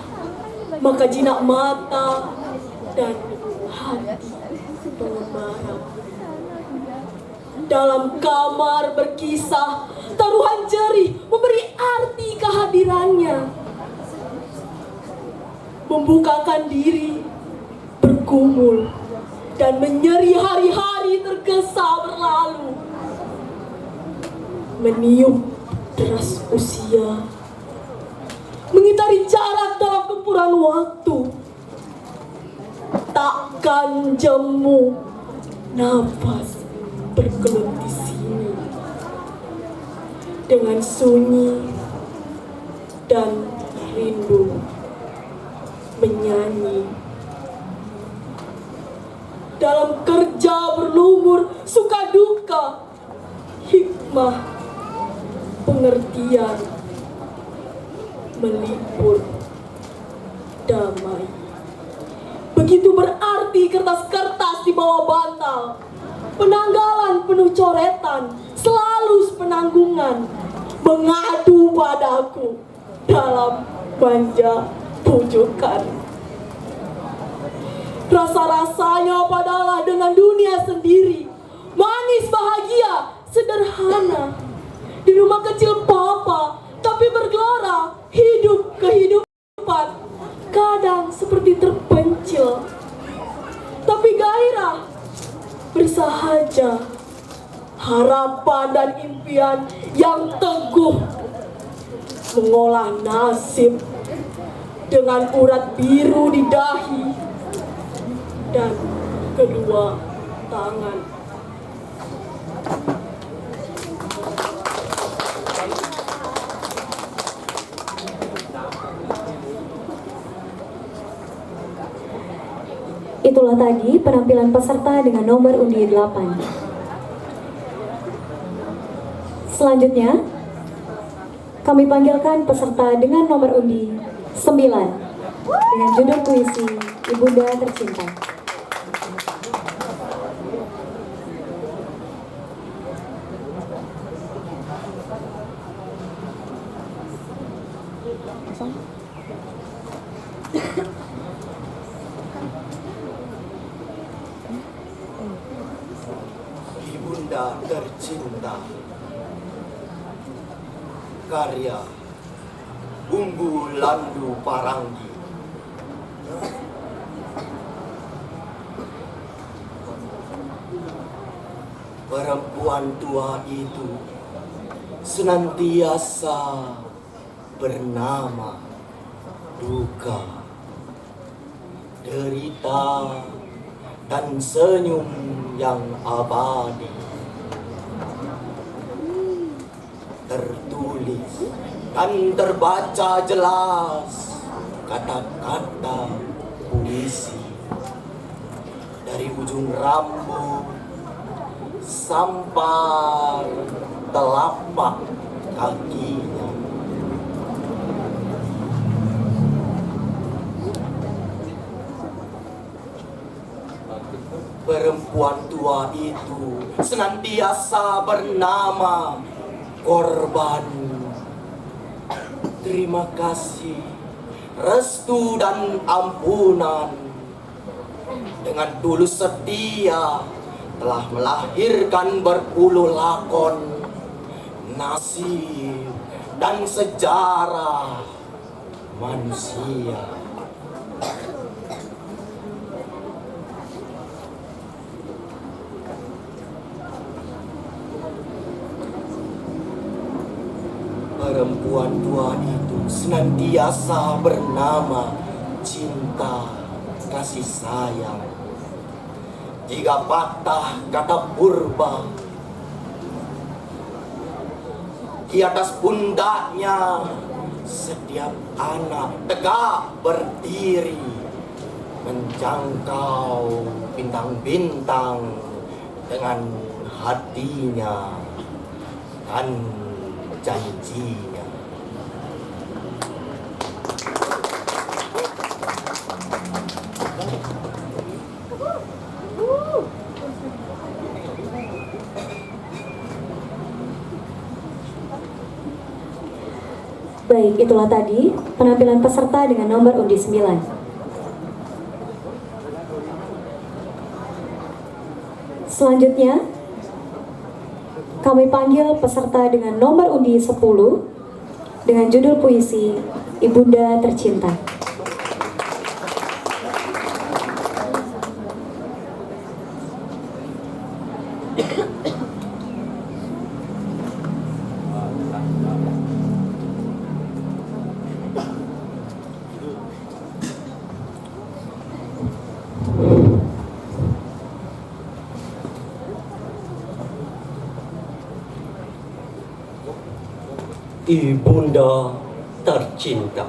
[SPEAKER 5] maka jinak mata dan hati pengembara. Dalam kamar berkisah
[SPEAKER 4] taruhan jerih memberi arti kehadirannya. Membukakan diri, bergumul, dan menyeri hari-hari tergesa berlalu. Meniup deras usia, mengitari jarak dalam gempuran waktu. Takkan jemu nafas bergelut di sini dengan sunyi dan rindu menyanyi. Dalam kerja berlumur suka duka, hikmah pengertian melipur damai. Begitu berarti kertas-kertas di bawah bantal, penanggalan penuh coretan, selalu sepenanggungan, mengadu padaku dalam manja pujukan. Rasa-rasanya padalah dengan dunia sendiri, manis bahagia, sederhana. Di rumah kecil papa, tapi bergelora hidup kehidupan. Kadang seperti terpencil, tapi gairah bersahaja. Harapan dan impian yang teguh mengolah nasib dengan urat biru di dahi dan kedua tangan.
[SPEAKER 1] Itulah tadi penampilan peserta dengan nomor undi 8. Selanjutnya, kami panggilkan peserta dengan nomor undi 9 dengan judul puisi Ibunda Tercinta.
[SPEAKER 3] Ibunda Tercinta, karya Bumbu Landu Paranggi. Perempuan tua itu senantiasa bernama duka, derita, dan senyum yang abadi. Tertulis dan terbaca jelas kata-kata puisi dari ujung rambut sampai telapak kakinya. Perempuan tua itu senantiasa bernama korban. Terima kasih, restu dan ampunan. Dengan tulus setia telah melahirkan berpuluh lakon, nasib, dan sejarah manusia. Perempuan tua itu senantiasa bernama cinta, kasih sayang. Jika patah kata purba, di atas pundaknya setiap anak tegak berdiri, menjangkau bintang-bintang dengan hatinya dan janjinya.
[SPEAKER 1] Baik, itulah tadi penampilan peserta dengan nomor undi 9. Selanjutnya, kami panggil peserta dengan nomor undi 10 dengan judul puisi Ibunda Tercinta.
[SPEAKER 6] Ibunda tercinta,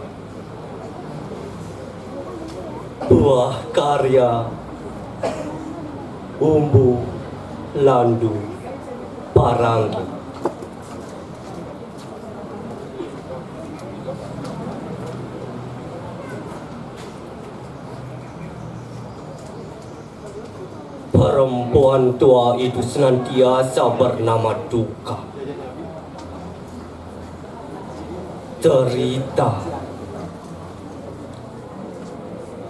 [SPEAKER 6] buah karya Umbu Landu Paranggi. Perempuan tua itu senantiasa bernama duka, derita,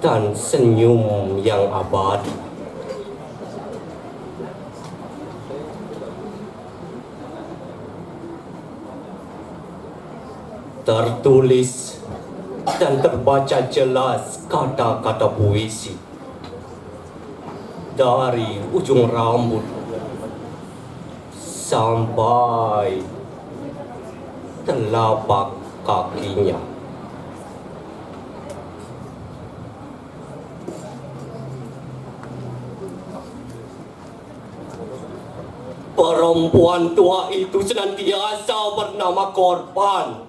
[SPEAKER 6] dan senyum yang abadi. Tertulis dan terbaca jelas kata-kata puisi dari ujung rambut sampai telapak kakinya. Perempuan tua itu senantiasa bernama korban.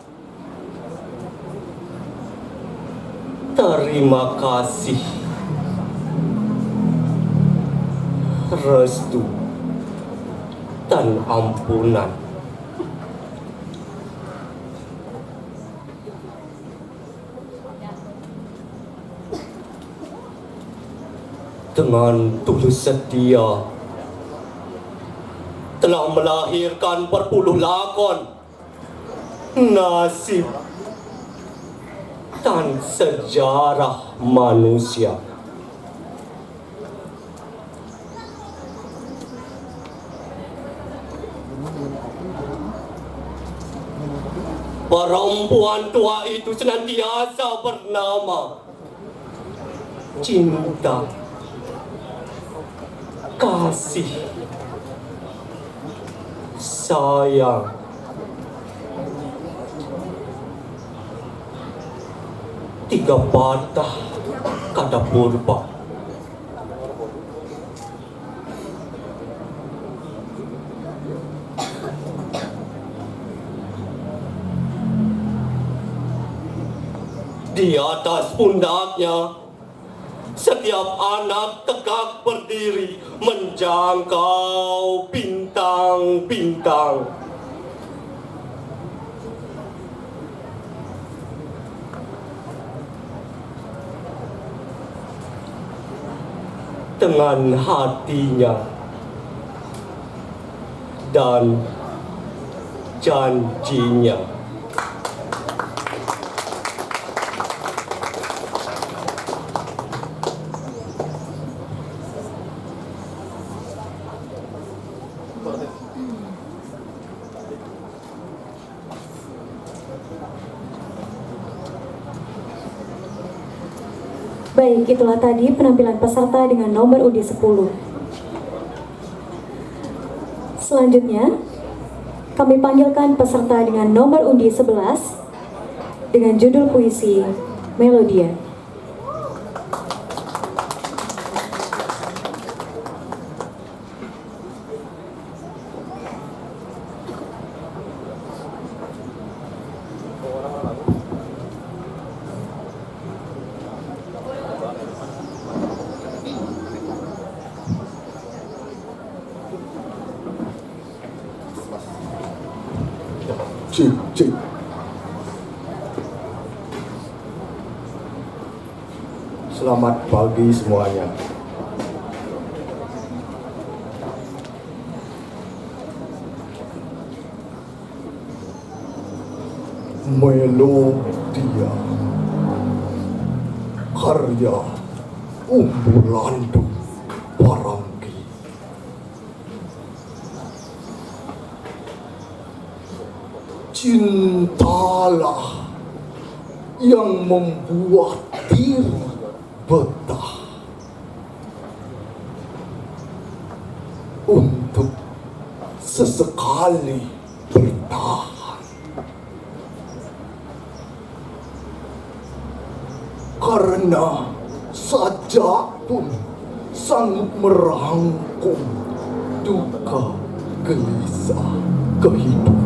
[SPEAKER 6] Terima kasih, restu, dan ampunan. Dengan tulus setia telah melahirkan berpuluh lakon, nasib, dan sejarah manusia. Perempuan tua itu senantiasa bernama cinta, kasih, sayang, tiga patah kata purba. Di atas pundaknya, setiap anak tegak berdiri menjangkau bintang-bintang. Dengan hatinya dan janjinya.
[SPEAKER 1] Baik, itulah tadi penampilan peserta dengan nomor undi 10. Selanjutnya, kami panggilkan peserta dengan nomor undi 11 dengan judul puisi Melodia.
[SPEAKER 3] Cik. Selamat pagi semuanya. Melodia, karya Umbu Landu Paranggi. cintalah yang membuat diri betah untuk sesekali bertahan. Karena sajak pun sanggup merangkum duka gelisah kehidupan.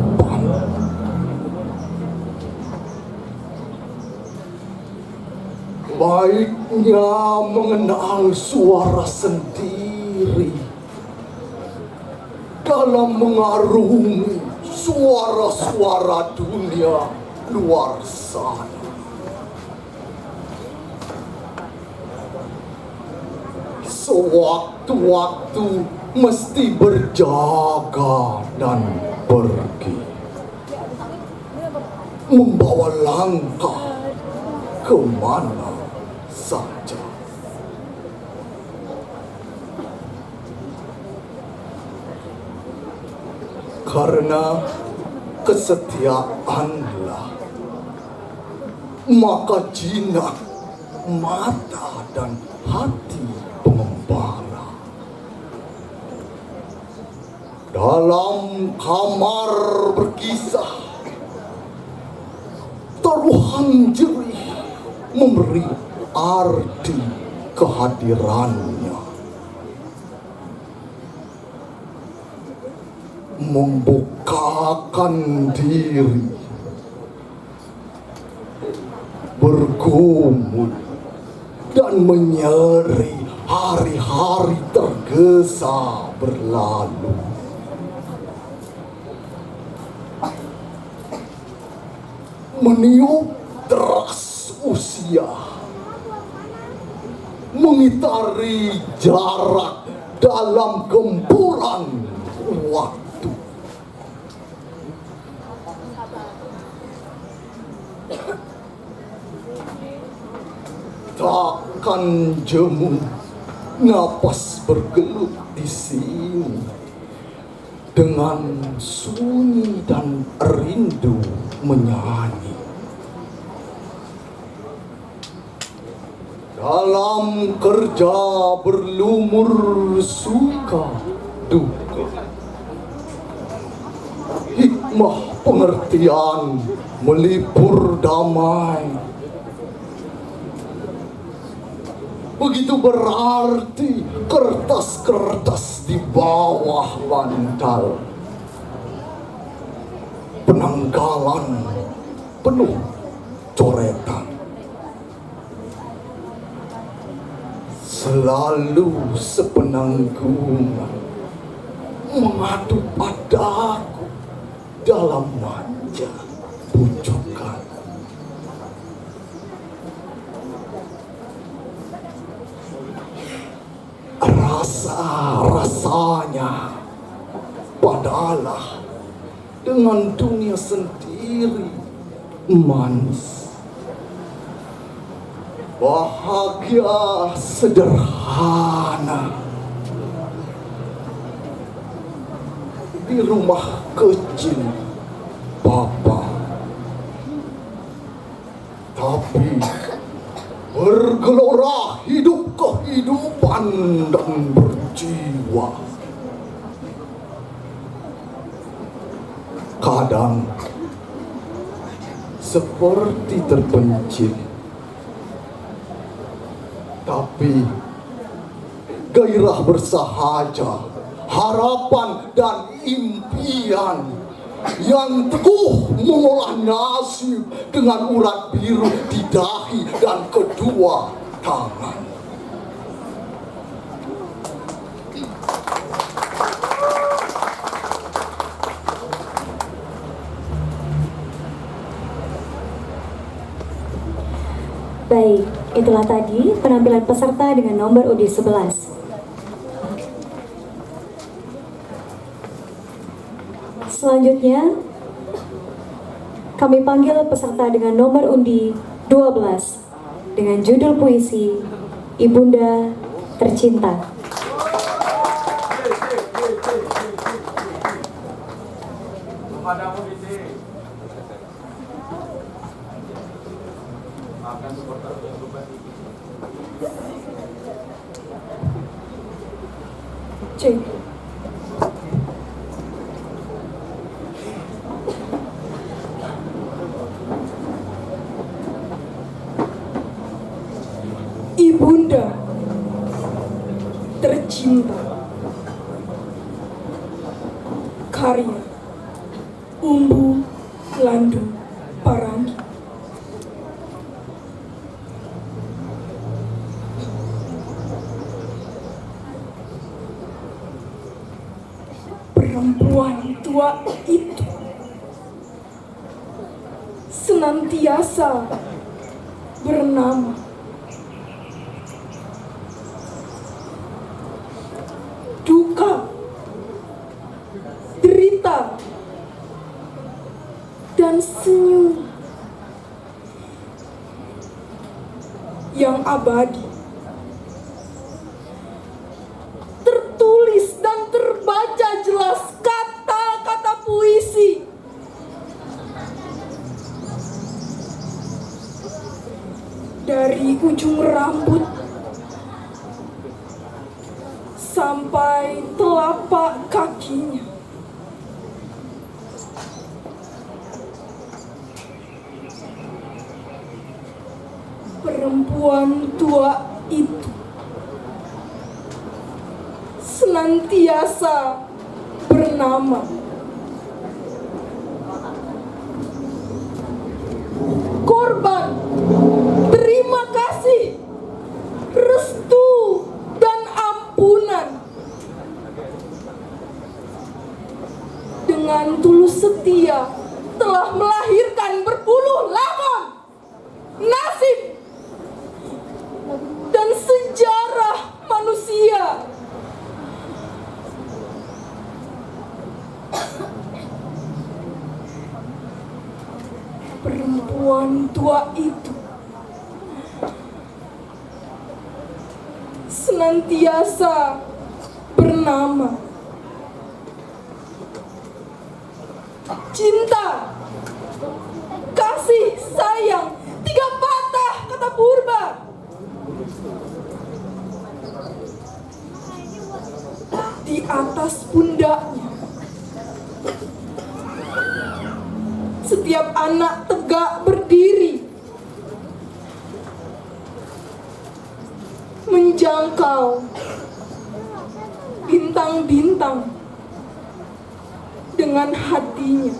[SPEAKER 3] Baiknya mengenal suara sendiri dalam mengarungi suara-suara dunia luar sana. Sewaktu-waktu mesti berjaga dan pergi, membawa langkah kemana saja. Karena kesetiaanlah maka jinak mata dan hati pengembara. Dalam kamar berkisah, taruhan jerih memberi arti kehadirannya, membukakan diri, bergumul dan menyeri hari-hari tergesa berlalu. Meniup deras usia, mengitari jarak dalam gempuran waktu. Takkan jemu napas bergelut di sini dengan sunyi dan rindu menyanyi. Dalam kerja berlumur suka duka, hikmah pengertian melipur damai. Begitu berarti kertas-kertas di bawah bantal, penanggalan penuh coretan. Selalu sepenanggungan mengadu padaku dalam manja bujukan. Rasa-rasanya padalah dengan dunia sendiri manis. Bahagia sederhana di rumah kecil Bapa, tapi bergelora hidup kehidupan dan berjiwa. Kadang seperti terpencil, tapi gairah bersahaja, harapan dan impian yang teguh mengolah nasib dengan urat biru di dahi dan kedua tangan.
[SPEAKER 1] Baik, itulah tadi penampilan peserta dengan nomor UD 11. Selanjutnya, kami panggil peserta dengan nomor undi 12 dengan judul puisi Ibunda Tercinta.
[SPEAKER 5] Cek. Ibunda tercinta. Karya Umbu Landu Parangi. Perempuan tua itu senantiasa bernama duka, derita, dan senyum yang abadi, tertulis dan terbaca jelas kata-kata puisi dari ujung rambut sampai telapak kakinya. Perempuan tua itu senantiasa bernama korban, terima kasih, restu, dan ampunan. Dengan tulus setia telah melahirkan berpuluh lakon, nasib, dan sejarah manusia. Perempuan tua itu senantiasa bernama cinta, kasih, sayang, 3 patah kata purba. Di atas pundaknya setiap anak tegak berdiri, menjangkau bintang-bintang dengan hatinya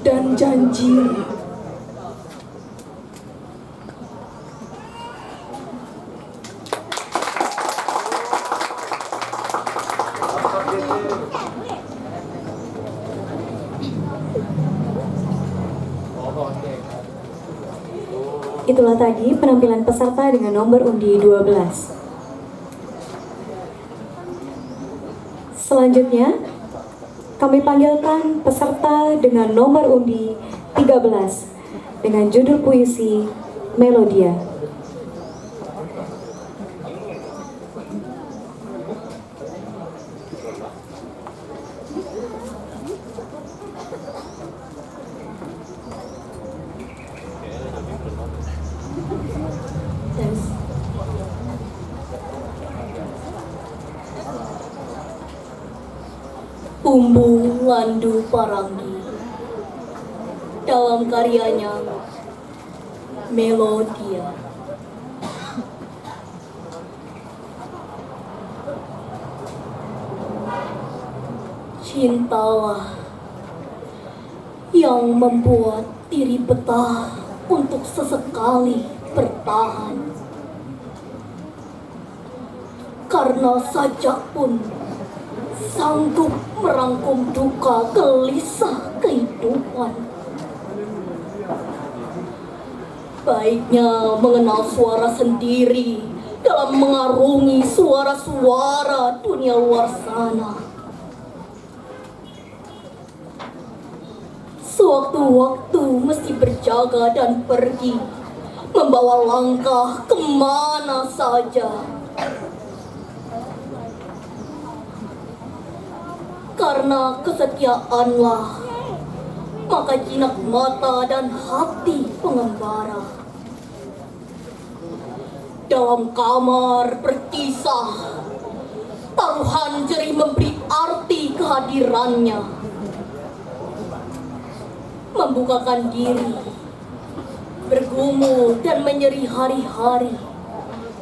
[SPEAKER 5] dan janjinya.
[SPEAKER 1] Itulah tadi penampilan peserta dengan nomor undi 12. Selanjutnya, kami panggilkan peserta dengan nomor undi 13 dengan judul puisi Melodia.
[SPEAKER 4] Umbu Landu Parangi dalam karyanya Melodia. Cintalah yang membuat diri betah untuk sesekali bertahan, karena sajak pun sanggup merangkum duka gelisah kehidupan. Baiknya mengenal suara sendiri dalam mengarungi suara-suara dunia luar sana. Sewaktu-waktu mesti berjaga dan pergi, membawa langkah kemana saja. Karena kesetiaanlah maka jinak mata dan hati pengembara. Dalam kamar berkisah, taruhan jerih memberi arti kehadirannya, membukakan diri, bergumul dan menyeri hari-hari,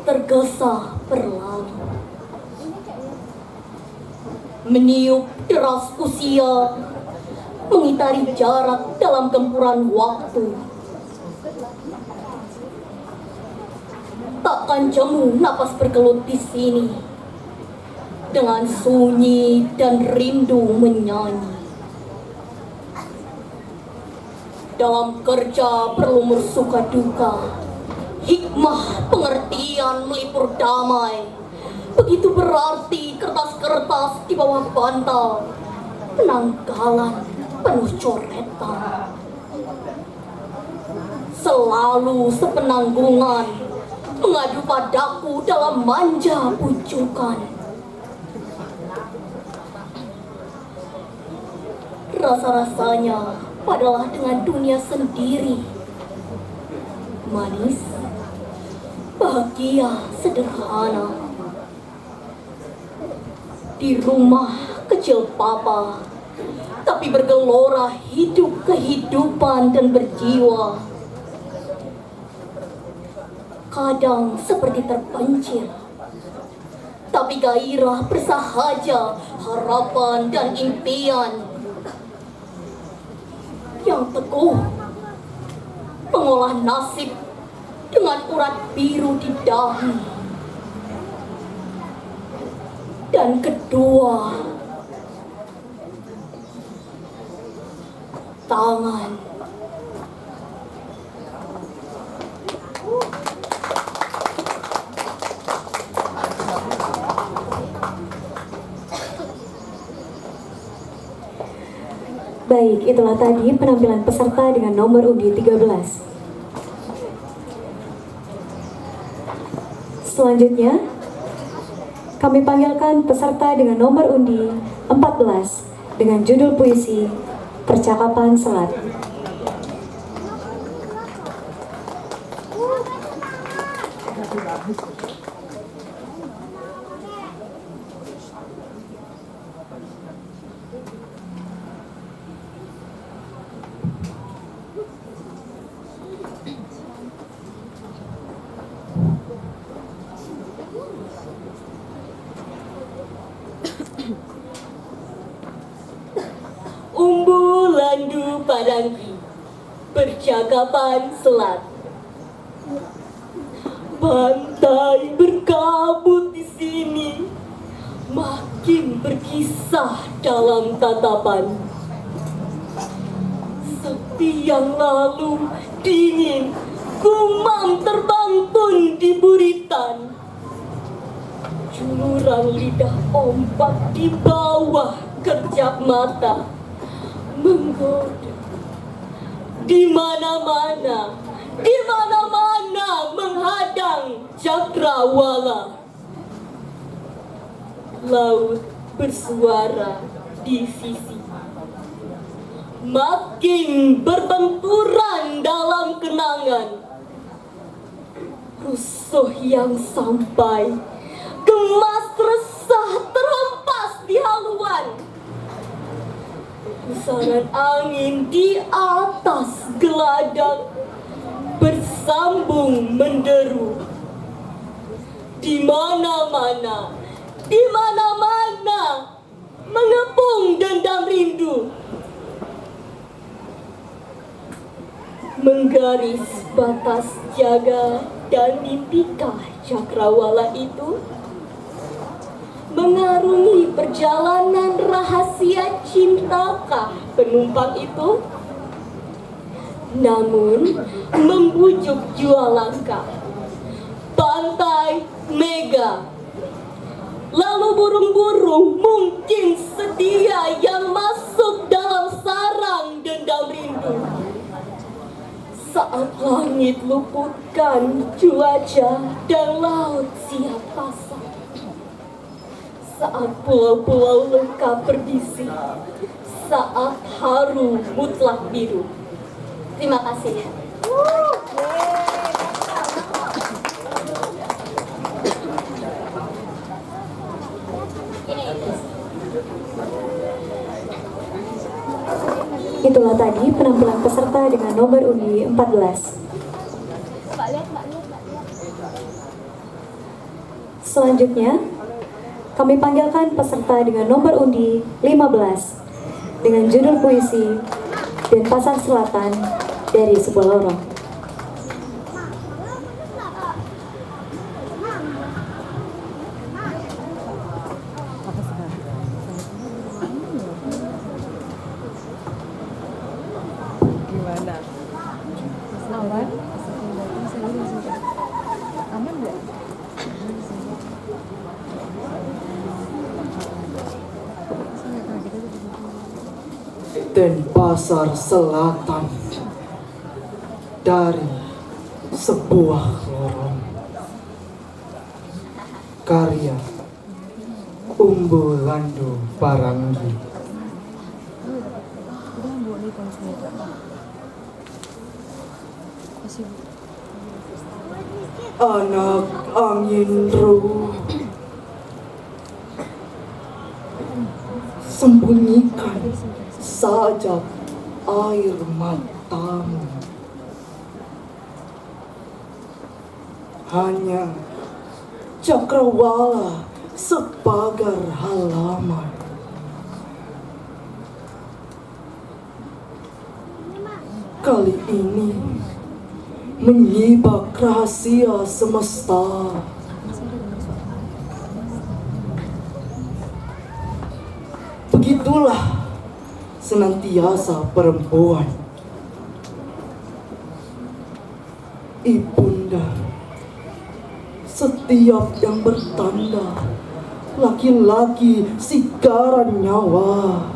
[SPEAKER 4] tergesa berlalu. Meniup deras usia, mengitari jarak dalam gempuran waktu. Takkan jemu napas bergelut di sini, dengan sunyi dan rindu menyanyi. Dalam kerja berlumur suka duka, hikmah pengertian melipur damai. Begitu berarti kertas-kertas di bawah bantal, penanggalan penuh coretan. Selalu sepenanggungan, mengadu padaku dalam manja pujukan. Rasa-rasanya adalah dengan dunia sendiri, manis, bahagia, sederhana. Di rumah kecil papa, tapi bergelora hidup kehidupan dan berjiwa. Kadang seperti terpencil, tapi gairah bersahaja, harapan dan impian. Yang teguh, mengolah nasib dengan urat biru di dahi. Dan kedua, tangan.
[SPEAKER 1] Baik, itulah tadi penampilan peserta dengan nomor undi 13. Selanjutnya, kami panggilkan peserta dengan nomor undi 14 dengan judul puisi Percakapan Selat.
[SPEAKER 4] Umbulandu Padangki, percakapan selat. Pantai berkabut di sini, makin berkisah dalam tatapan. Sepi yang lalu dingin, gumam terbang pun di buritan. Jurang lidah ombak di bawah kerjap mata menggoda. Di mana-mana menghadang cakrawala. Laut bersuara di sisi, makin berbenturan dalam kenangan. Rusuh yang sampai, gemas resah terhempas di haluan. Pusaran angin di atas geladak bersambung menderu. Di mana-mana mengepung dendam rindu. Menggaris batas jaga dan mimpikah cakrawala itu? Mengarungi perjalanan rahasia cintakah penumpang itu? Namun membujuk jua langkah pantai mega. Lalu burung-burung mungkin sedia yang masuk dalam sarang dendam rindu. Saat langit luputkan cuaca dan laut siap pasang, saat pulau-pulau lengkap berbisik, saat haru mutlak biru. Terima kasih.
[SPEAKER 1] Itulah tadi penampilan peserta dengan nomor undi 14. Selanjutnya, kami panggilkan peserta dengan nomor undi 15 dengan judul puisi Denpasar Selatan dari sebuah lorong.
[SPEAKER 5] Denpasar Selatan dari sebuah lorong. Karya Umbu Landu Paranggi. Anak angin ruh, sembunyikan sajak air matamu. Hanya cakrawala sepagar halaman. Kali ini menyibak rahasia semesta. Begitulah senantiasa perempuan. Ibunda, setiap yang bertanda laki-laki sikaran nyawa,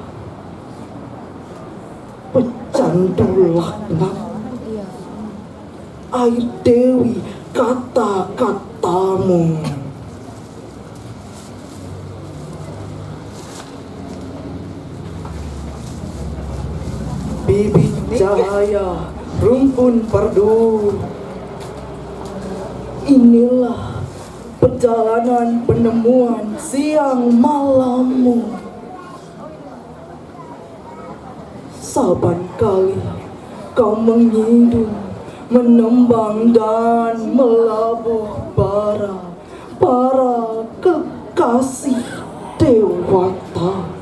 [SPEAKER 5] pecandu laknat, air dewi kata-katamu. Bibit cahaya rumpun pardu, inilah perjalanan penemuan siang malammu. Saban kali kau mengidung, menembang dan melabuh bara para kekasih dewata.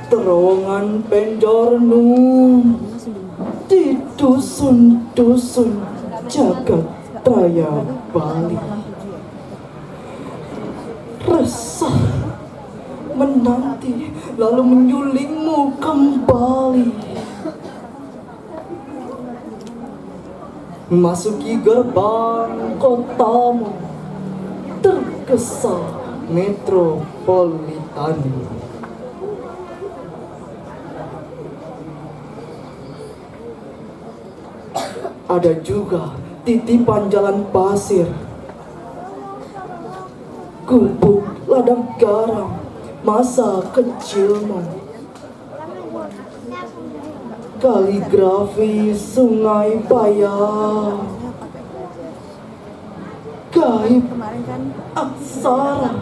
[SPEAKER 5] Terowongan Penjornum di dusun-dusun jagat raya Bali. Resah menanti lalu menyulingmu kembali. Memasuki gerbang kotamu, tergesa metropolitan. Ada juga titipan jalan pasir, gubuk ladang garam masa kecilmu, kaligrafi sungai payah, gaib aksara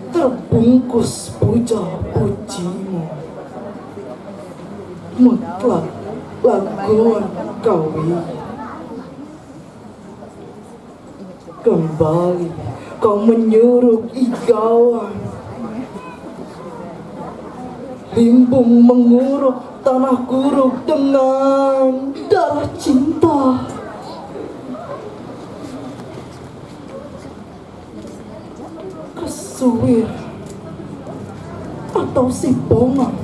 [SPEAKER 5] terbungkus puja-pujimu, mutlak laguan kawi. Kembali kau menyuruh igawan, limbung menguruk tanah guruk dengan darah cinta. Kesuwir atau sipongan,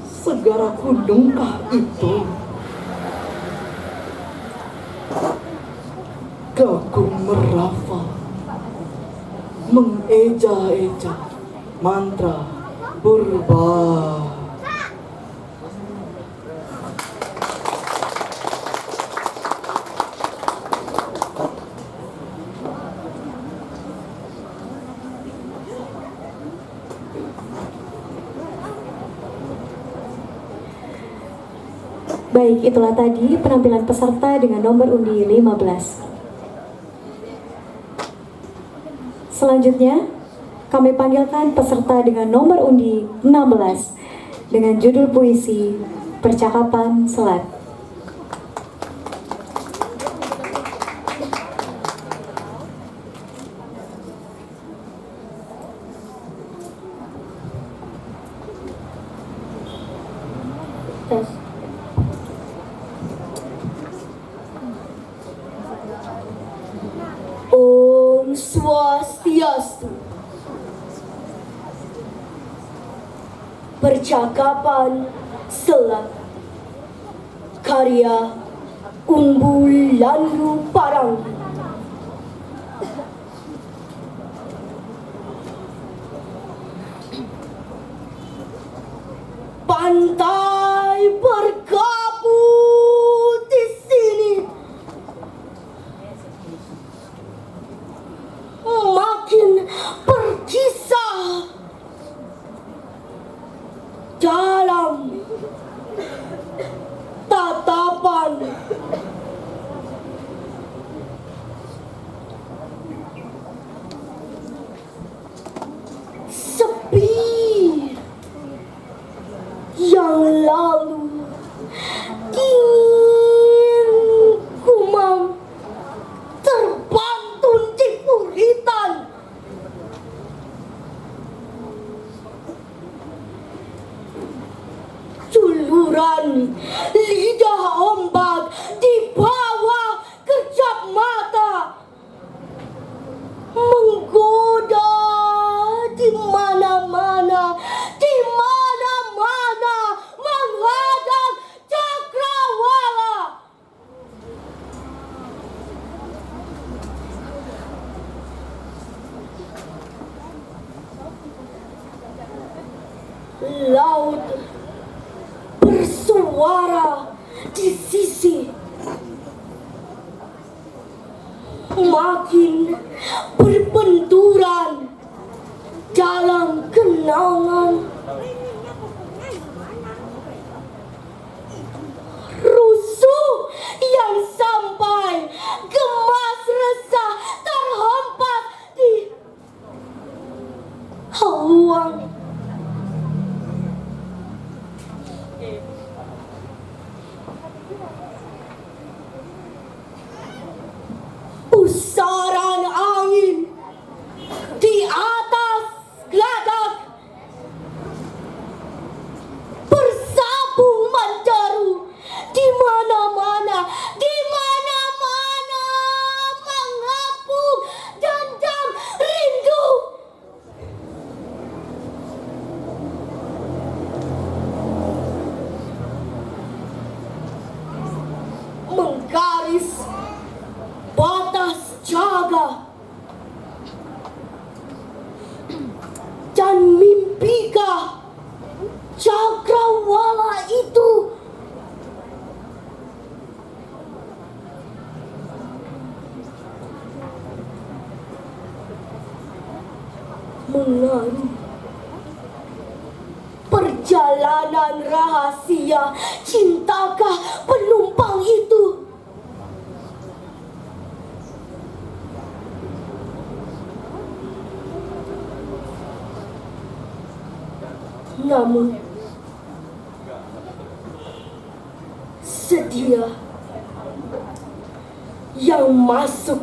[SPEAKER 5] segara gunungkah itu? Gagung merafal, mengeja-eja mantra purba.
[SPEAKER 1] Baik, itulah tadi penampilan peserta dengan nomor undi 15. Selanjutnya, kami panggilkan peserta dengan nomor undi 16 dengan judul puisi Percakapan Selat. Tes.
[SPEAKER 5] Om Swastiastu. Percakapan Selat. Karya Umbulandu Paranggi. Pantai berkabut di sini, makin berkisah dalam tatapan sepi yang lalu, dingin kumam terbantun di puritan. Juluran lidah ombak di bawah kerjap mata menggoda di mana-mana, di mana-mana menghadang cakrawala. Laut bersuara di sisi, makin berbenturan dalam kenangan. Rusuh yang sampai gemas resah terhempas di haluan. Pusaran angin di atas geladak bersabung menderu di mana-mana, di mana-mana mengapung dendam rindu. Menggaris batas jaga dan mimpikah cakrawala itu mengaruh perjalanan rahasia? Cintakah penumpang itu? Namun sedia yang masuk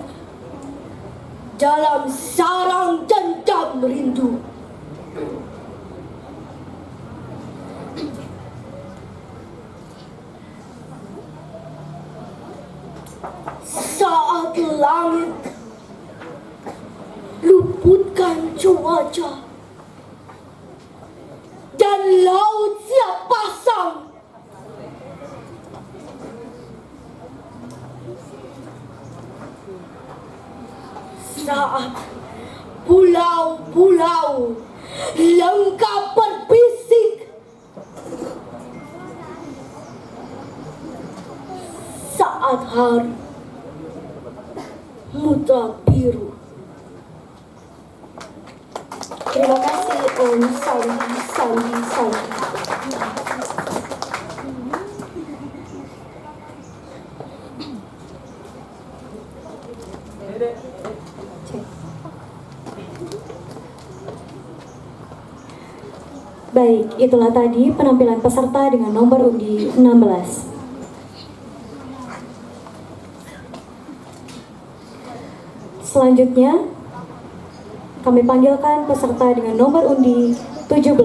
[SPEAKER 5] dalam sarang dendam rindu. Saat langit luputkan cuaca dan laut siap pasang, saat pulau-pulau lengkap berbisik, saat hari muda biru.
[SPEAKER 1] Terima kasih Om Sandi Sandi Sandi. Cek. Baik, itulah tadi penampilan peserta dengan nomor undi 16. Selanjutnya, kami panggilkan peserta dengan nomor undi 17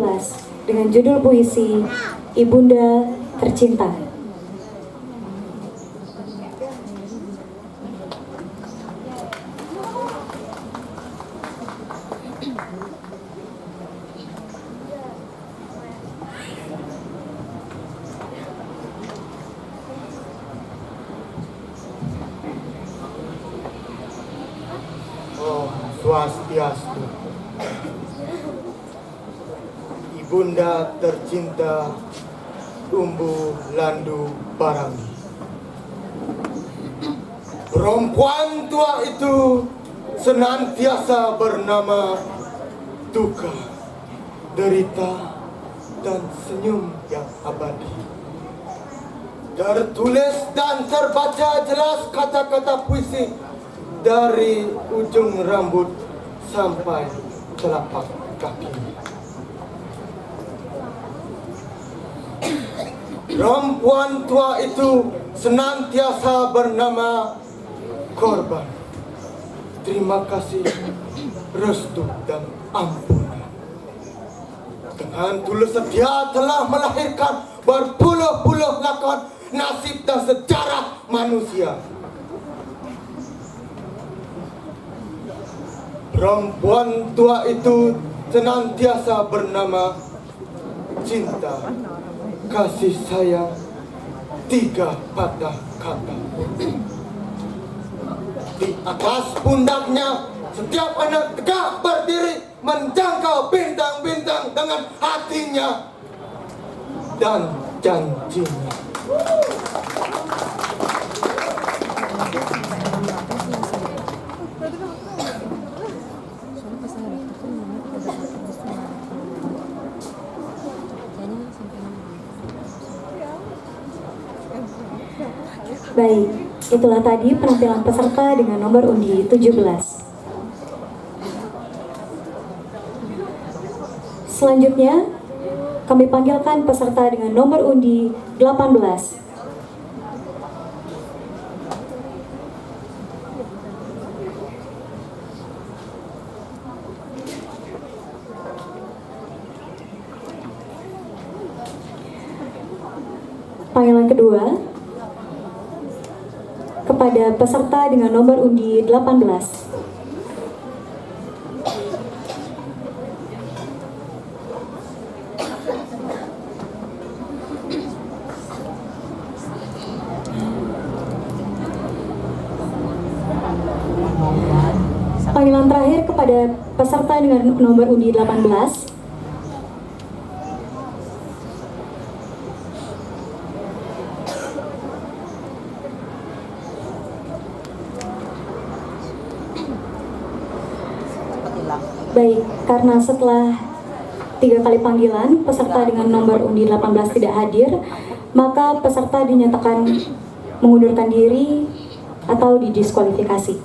[SPEAKER 1] dengan judul puisi Ibunda Tercinta.
[SPEAKER 3] Om Swastiastu. Ibunda tercinta Umbu Landu Parangi. Perempuan tua itu senantiasa bernama duka, derita, dan senyum yang abadi. Tertulis dan terbaca jelas kata-kata puisi dari ujung rambut sampai telapak kaki. Perempuan tua itu senantiasa bernama korban. Terima kasih, restu dan ampunan. Dengan tulus setia telah melahirkan berpuluh-puluh lakon nasib dan sejarah manusia. Perempuan tua itu senantiasa bernama cinta, kasih sayang, 3 patah kata. Di atas pundaknya setiap anak tegak berdiri menjangkau bintang-bintang dengan hatinya dan janjinya.
[SPEAKER 1] Baik, itulah tadi penampilan peserta dengan nomor undi 17. Selanjutnya, kami panggilkan peserta dengan nomor undi 18. Panggilan kedua kepada peserta dengan nomor undi 18. Panggilan terakhir kepada peserta dengan nomor undi 18. Baik, karena setelah 3 kali panggilan peserta dengan nomor undi 18 tidak hadir, maka peserta dinyatakan mengundurkan diri atau didiskualifikasi.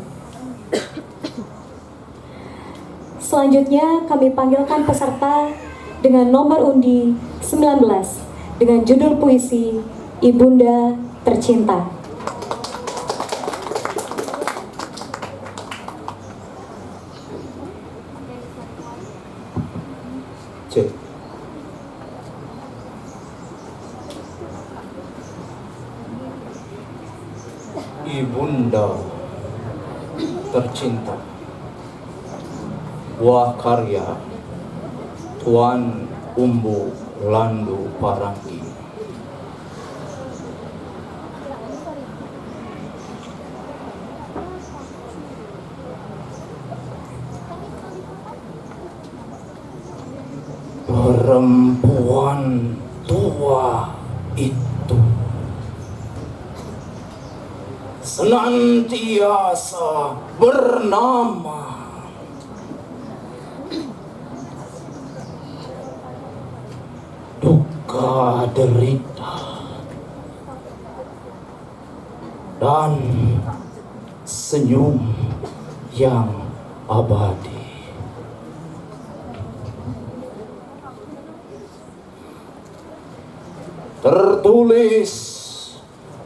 [SPEAKER 1] Selanjutnya kami panggilkan peserta dengan nomor undi 19 dengan judul puisi Ibunda Tercinta.
[SPEAKER 3] Cek. Ibunda tercinta, buah karya Tuan Umbu Landu Parangi. Perempuan tua itu senantiasa bernama duka, derita, dan
[SPEAKER 7] senyum yang abadi. Tertulis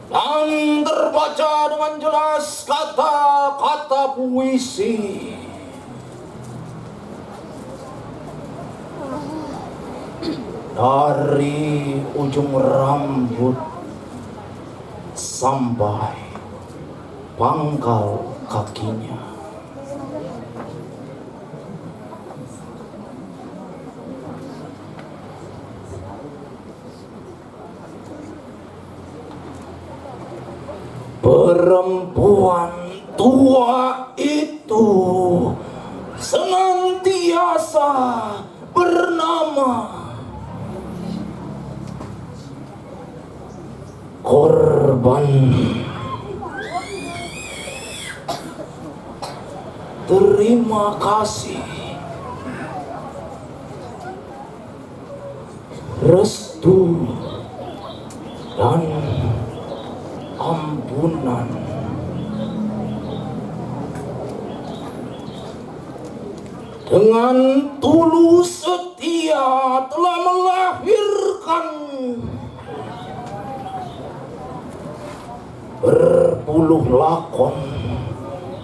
[SPEAKER 7] dan terbaca dengan jelas kata-kata puisi dari ujung rambut sampai pangkal kakinya. Perempuan tua itu senantiasa bernama korban. Terima kasih, restu dan ampunan. Dengan tulus setia telah melahirkan berpuluh lakon,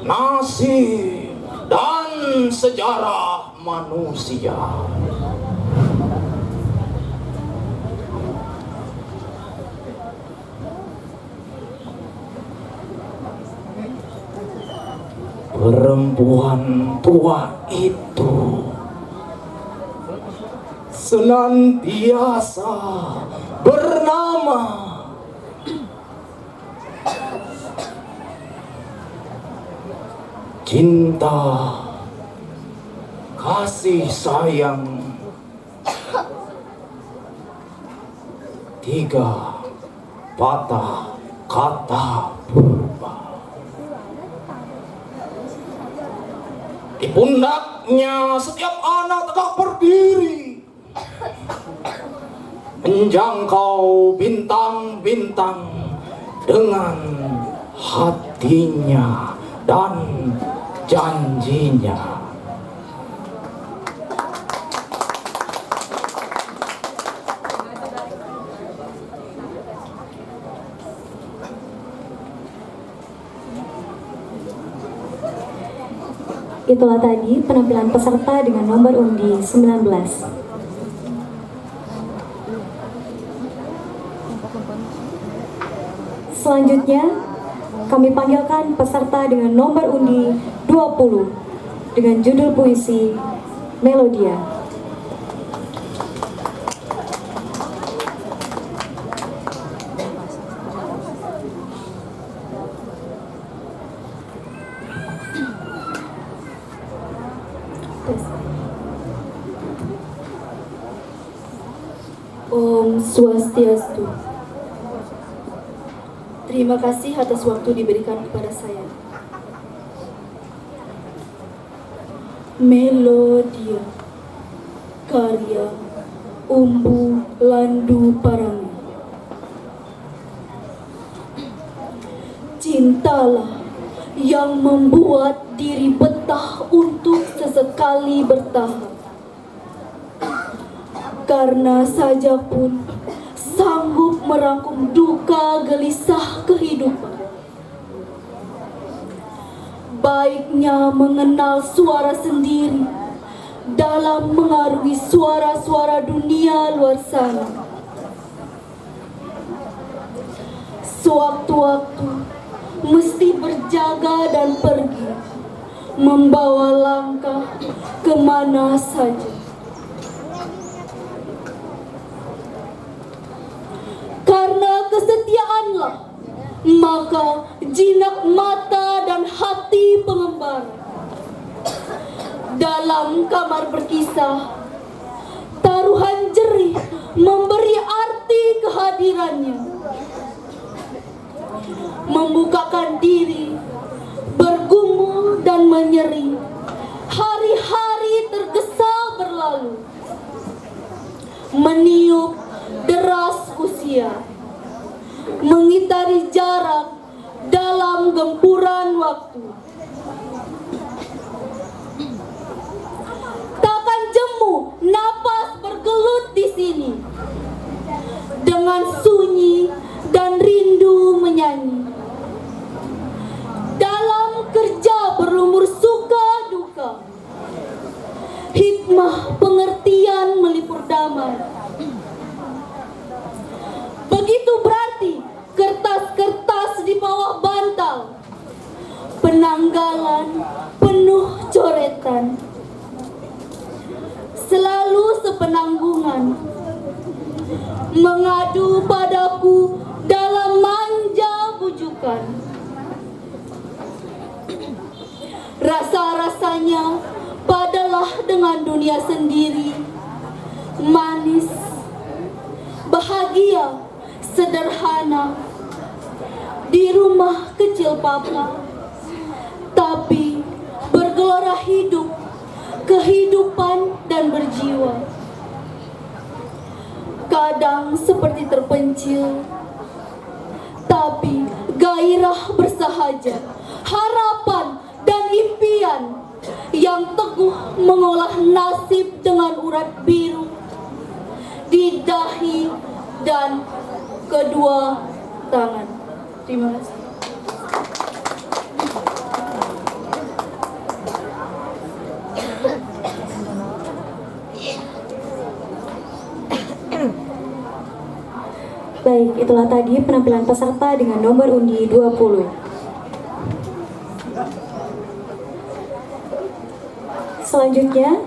[SPEAKER 7] nasib, dan sejarah manusia. Perempuan tua itu senantiasa bernama cinta, kasih sayang, tiga patah kata purba. Di pundaknya setiap anak tegak berdiri, menjangkau bintang-bintang dengan hatinya dan janjinya.
[SPEAKER 1] Itulah tadi penampilan peserta dengan nomor undi 19. Selanjutnya, kami panggilkan peserta dengan nomor undi 20 dengan judul puisi Melodia.
[SPEAKER 8] Om Swastiastu. Terima kasih atas waktu diberikan kepada saya. Melodia, karya Umbu Landu Parangi. Cintalah yang membuat diri betah untuk sesekali bertahan. Karena saja pun sanggup merangkum duka gelisah kehidupan. Baiknya mengenal suara sendiri dalam mengarungi suara-suara dunia luar sana. Sewaktu-waktu mesti berjaga dan pergi, membawa langkah kemana saja. Karena kesetiaanlah, maka jinak mata dan hati pengembara. Dalam kamar berkisah, taruhan jerih memberi arti kehadirannya. Membukakan diri, bergumul dan menyeri. Hari-hari tergesa berlalu, meniup deras usia, mengitari jarak dalam gempuran waktu. Takkan jemu napas bergelut di sini, dengan sunyi dan rindu menyanyi. Dalam kerja berlumur suka duka, hikmah pengertian melipur damai. Begitu berarti kertas-kertas di bawah bantal, penanggalan penuh coretan, selalu sepenanggungan, mengadu padaku dalam manja bujukan. Rasa-rasanya padalah dengan dunia sendiri, manis, bahagia, sederhana, di rumah kecil papa, tapi bergelora hidup, kehidupan dan berjiwa. Kadang seperti terpencil, tapi gairah bersahaja, harapan dan impian yang teguh mengolah nasib dengan urat biru di dahi dan kedua tangan. Terima kasih.
[SPEAKER 1] Baik, itulah tadi penampilan peserta dengan nomor undi 20. Selanjutnya,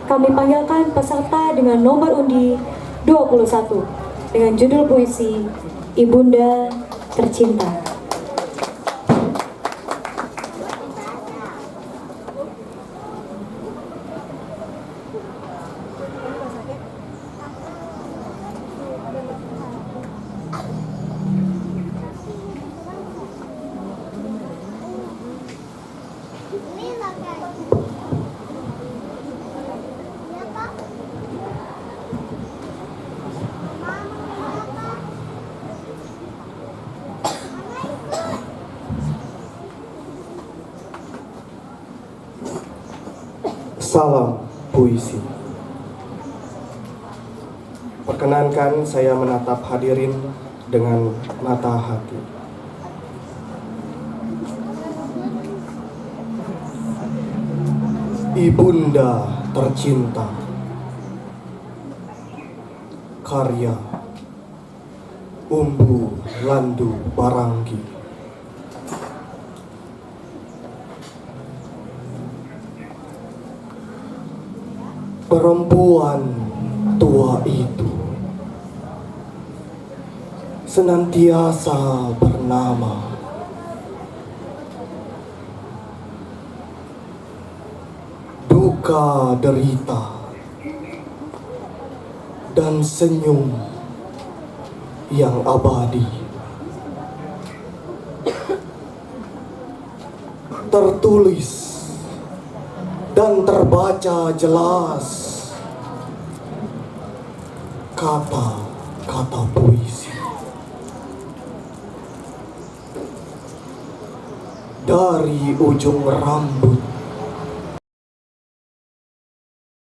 [SPEAKER 1] kami panggilkan peserta dengan nomor undi 21 dengan judul puisi Ibunda Tercinta.
[SPEAKER 9] Salam puisi. Perkenankan saya menatap hadirin dengan mata hati. Ibunda Tercinta, karya Umbu Landu Baranggi. Perempuan tua itu senantiasa bernama duka derita dan senyum yang abadi. Tertulis dan terbaca jelas kata-kata puisi dari ujung rambut